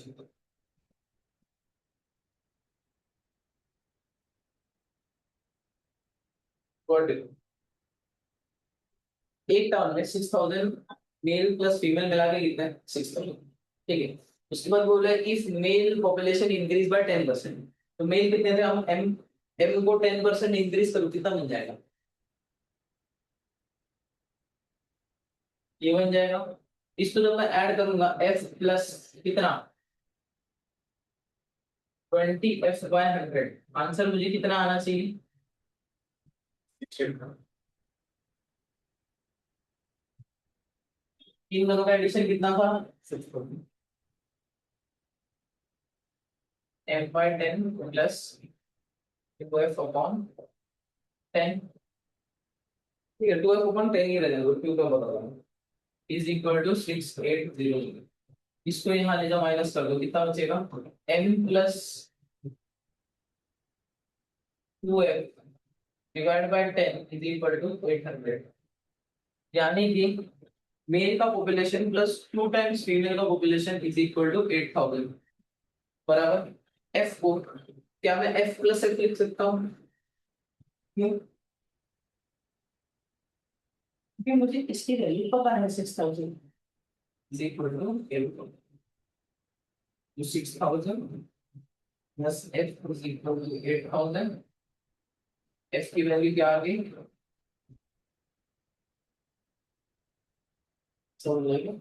व्हाट, एक टाउन में 6000 मेल प्लस फीमेल मिला के कितना है? 6000, ठीक है। उसके बाद बोला if mail population increase by 10%, तो मेल कितने थे? हम एम एम को 10% इंक्रीज करो कितना बन जाएगा? ये बन जाएगा। इसको जब मैं ऐड करूंगा एफ प्लस कितना 20 f/100, आंसर मुझे कितना आना चाहिए? इन दोनों का एडिशन कितना था? f/10 प्लस एफ अपॉन 10, ठीक है। 2f/10 ही रहेगा, क्यों का बता रहा हूँ, इज इक्वल टू 6800। इसको यहाँ ले जाओ, माइनस कर दो, कितना बचेगा? m plus 2f divide by 10 is equal to 800। यानी कि मेल का पॉपुलेशन प्लस 2 टाइम्स फीमेल का पॉपुलेशन इज इक्वल टू 8000 बराबर एफ को, क्या मैं एफ प्लस एफ लिख सकता हूँ? क्यों? क्योंकि मुझे इसकी वैल्यू पता है 6000 इज इक्वल टू एफ, जो 6000 plus F is equal to 8000। F की वैल्यू क्या आ गई? समझ रहे हो?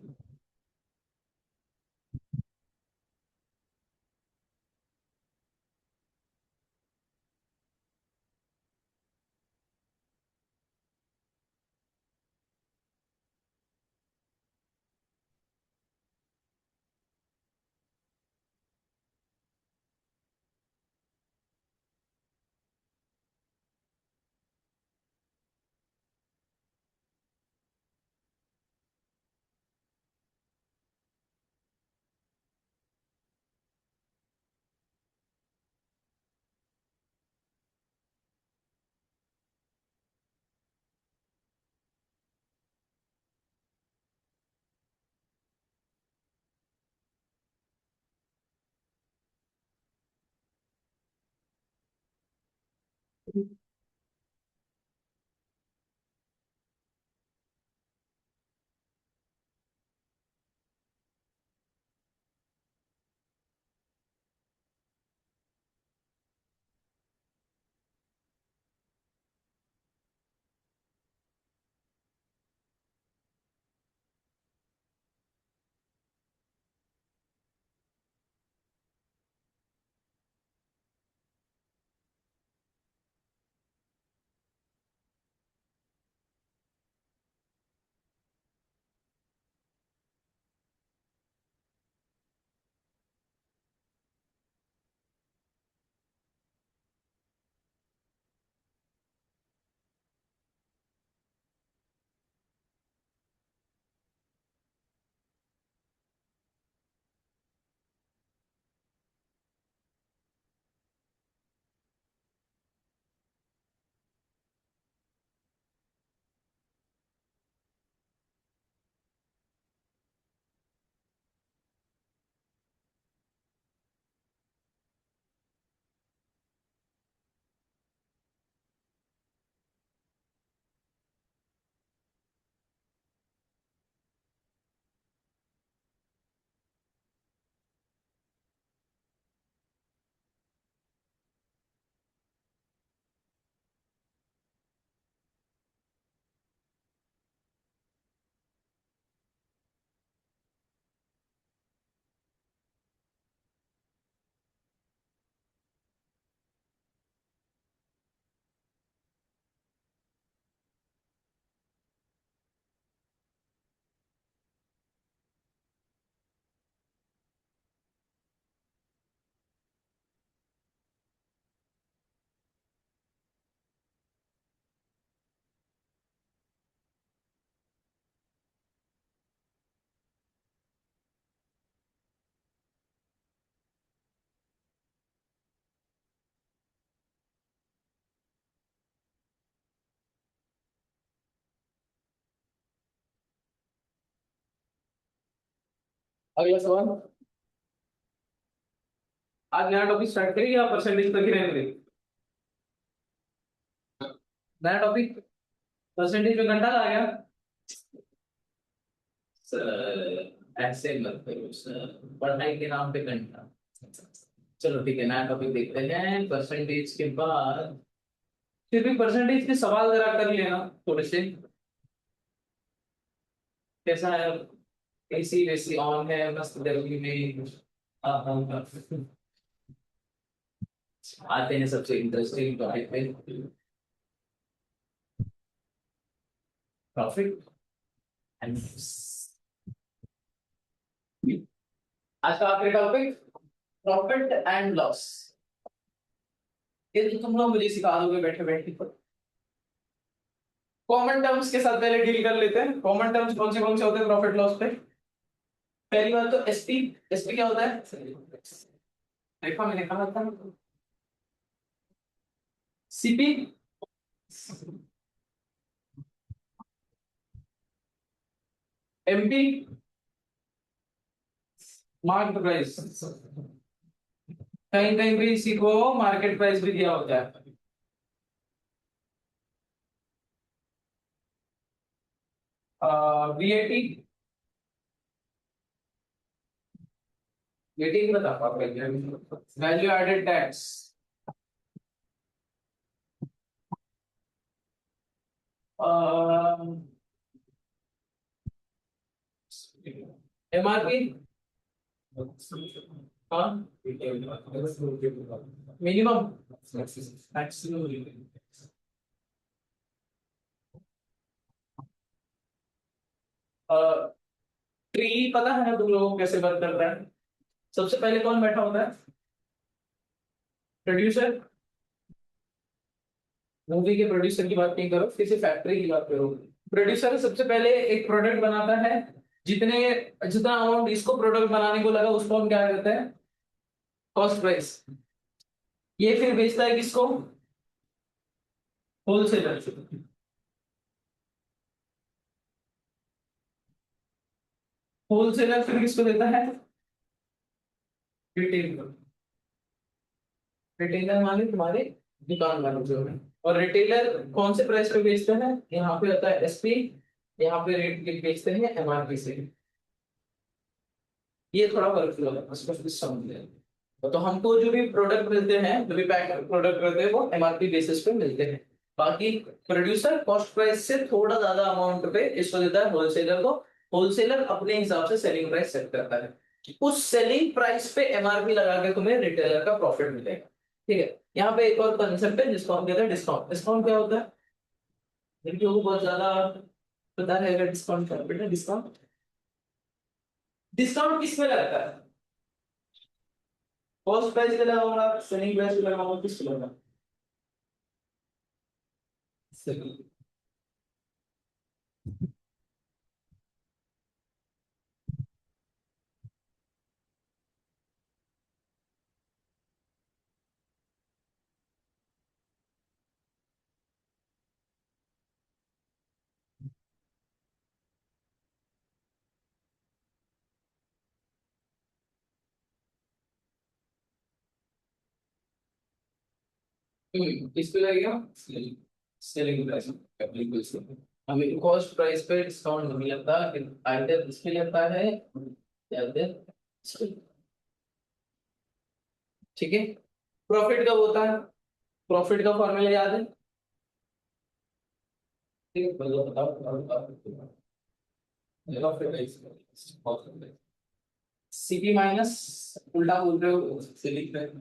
अगला सवाल। आज नया टॉपिक स्टार्ट करें या परसेंटेज तक ही रहने दें? नया टॉपिक परसेंटेज में घंटा आ गया। सर ऐसे मत करो सर, पढ़ाई के नाम पे घंटा। चलो ठीक है, नया टॉपिक देखते हैं परसेंटेज के बाद। फिर भी परसेंटेज के सवाल जरा कर लेना थोड़े से। कैसा है? एसी वैसी ऑन है मस्त गर्मी में। हाँ हाँ हाँ। आते हैं सबसे इंटरेस्टिंग टॉपिक पे, प्रॉफिट एंड। आज का आखिरी टॉपिक प्रॉफिट एंड लॉस। ये तो तुम लोग मुझे सिखा दोगे बैठे बैठे। कॉमन टर्म्स के साथ पहले डील कर लेते हैं। कॉमन टर्म्स कौन से होते हैं प्रॉफिट लॉस पे? पहली बात तो एसपी। एसपी क्या होता है? देखो मैंने कहा था। सीपी। एमपी। Market price. कहीं कहीं भी इसी को मार्केट प्राइस भी दिया होता है। वीएटी। वीएटी बता पाओगे? Value added tax. एमआरपी। हाँ, मिनिमम मैक्सिमम। ट्री पता है ना तुम लोगों को कैसे वर्क करता है? सबसे पहले कौन बैठा होता है? प्रोड्यूसर। मूवी के प्रोड्यूसर की बात नहीं करो, किसी फैक्ट्री की बात करो। प्रोड्यूसर सबसे पहले एक प्रोडक्ट बनाता है। जितने जितना अमाउंट इसको प्रोडक्ट बनाने को लगा उसको हम क्या कहते हैं? Cost price. ये फिर बेचता है किसको? होलसेलर। होलसेलर फिर किसको देता है? रिटेल। रिटेलर माने तुम्हारे दुकान वाले जो है। और रिटेलर कौन से प्राइस पे बेचते हैं? यहाँ पे होता है एसपी, यहाँ पे रेट बेचते हैं एमआरपी से। ये थोड़ा फर्क होगा, उसको कुछ समझ लें। तो हमको जो भी प्रोडक्ट मिलते हैं, जो भी पैक प्रोडक्ट रहते हैं, वो एमआरपी बेसिस पे मिलते हैं। बाकी प्रोड्यूसर कॉस्ट प्राइस से थोड़ा ज्यादा अमाउंट पे इसको देता है होलसेलर को। होलसेलर अपने हिसाब से सेलिंग प्राइस सेट करता है। उस सेलिंग प्राइस पे एमआरपी लगा के तुम्हें रिटेलर का प्रॉफिट मिलेगा। ठीक है। यहाँ पे एक और कंसेप्ट है जिसको हम कहते हैं डिस्काउंट। डिस्काउंट क्या होता है? जिनको बहुत ज्यादा पता रहेगा डिस्काउंट क्या बेटा। डिस्काउंट, डिस्काउंट किस में लगता है? कॉस्ट प्राइस पे लगाऊंगा, सेलिंग प्राइस पे लगाऊंगा, किस पे लगाऊंगा? सेलिंग। किस पे लगेगा? सेलिंग। सेलिंग प्राइस पे, बिल्कुल सही। हमें कॉस्ट प्राइस पे डिस्काउंट नहीं लगता, आइदर इस पे लगता है या फिर इस पे। ठीक है। प्रॉफिट कब होता है? प्रॉफिट का फॉर्मूला याद है? ठीक है, बताओ बताओ बताओ। प्रॉफिट सीपी माइनस, उल्टा बोल रहे हो, selling price.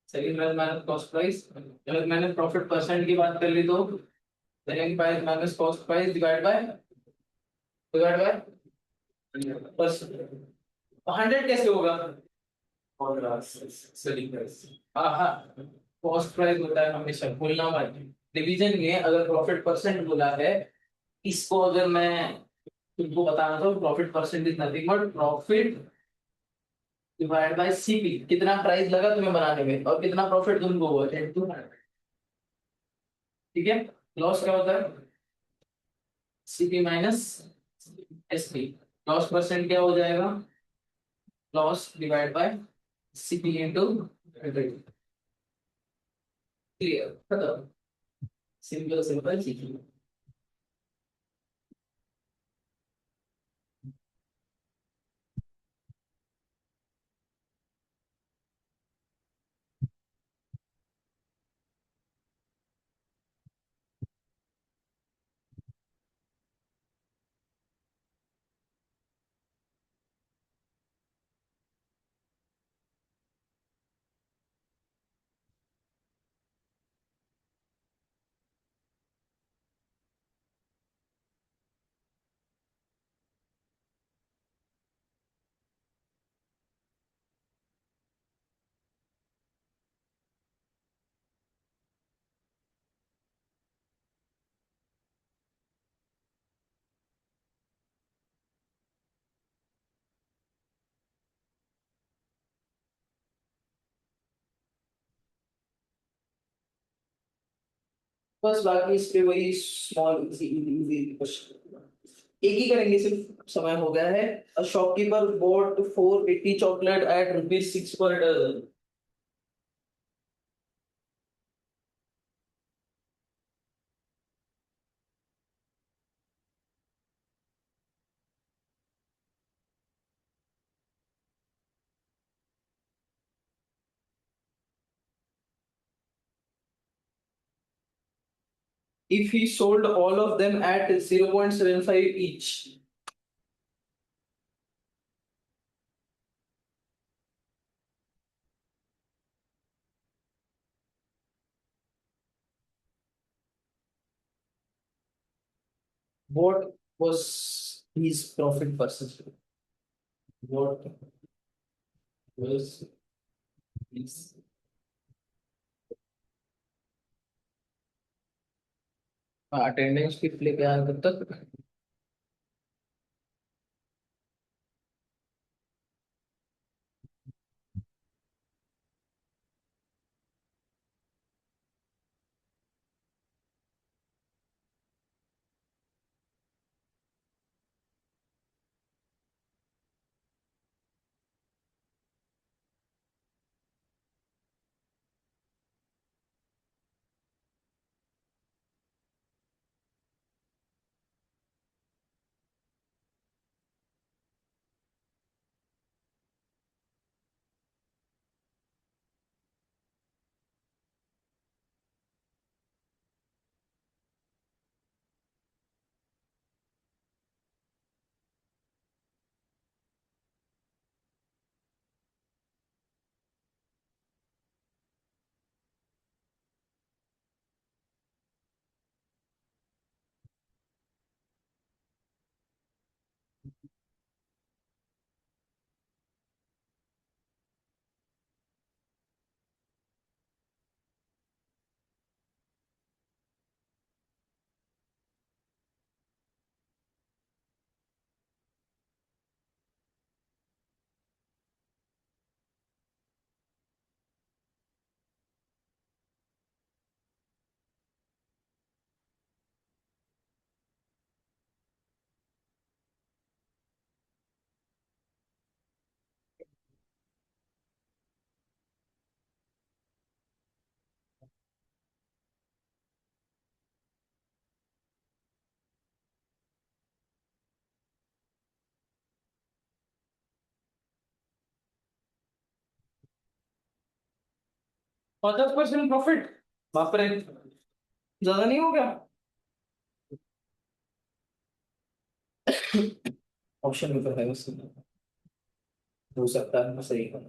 Selling price minus cost price. अगर मैंने प्रॉफिट परसेंट की बात कर ली तो selling price minus cost price divide by percent. 100 कैसे होगा? और सेलिंग प्राइस। हाँ हाँ, कॉस्ट प्राइस होता है हमेशा, भूलना मत। डिवीजन में अगर प्रॉफिट परसेंट बोला है, इसको अगर मैं तुमको बताना तो profit percent is nothing but profit divide by CP. कितना प्राइस लगा तुम्हें बनाने में और कितना प्रॉफिट तुमको हुआ, 10 to 100। ठीक है। लॉस क्या होता है? CP minus SP. Loss percent क्या हो जाएगा? Loss divide by CP into 100। Clear, खत्म। सिंपल सिंपल सीखिए। बस बाकी इस पे वही स्मॉल इजी इजी क्वेश्चन एक ही करेंगे, सिर्फ समय हो गया है। A shopkeeper bought 480 chocolate at rupees 6 per dozen. If he sold all of them at 0.75 each, what was his profit percentage? What was his? Attendance की लेके आया तब तक। 50% प्रॉफिट, बाप रे, ज्यादा नहीं हो गया? ऑप्शन भी तो है उसमें, हो सकता है, सही है।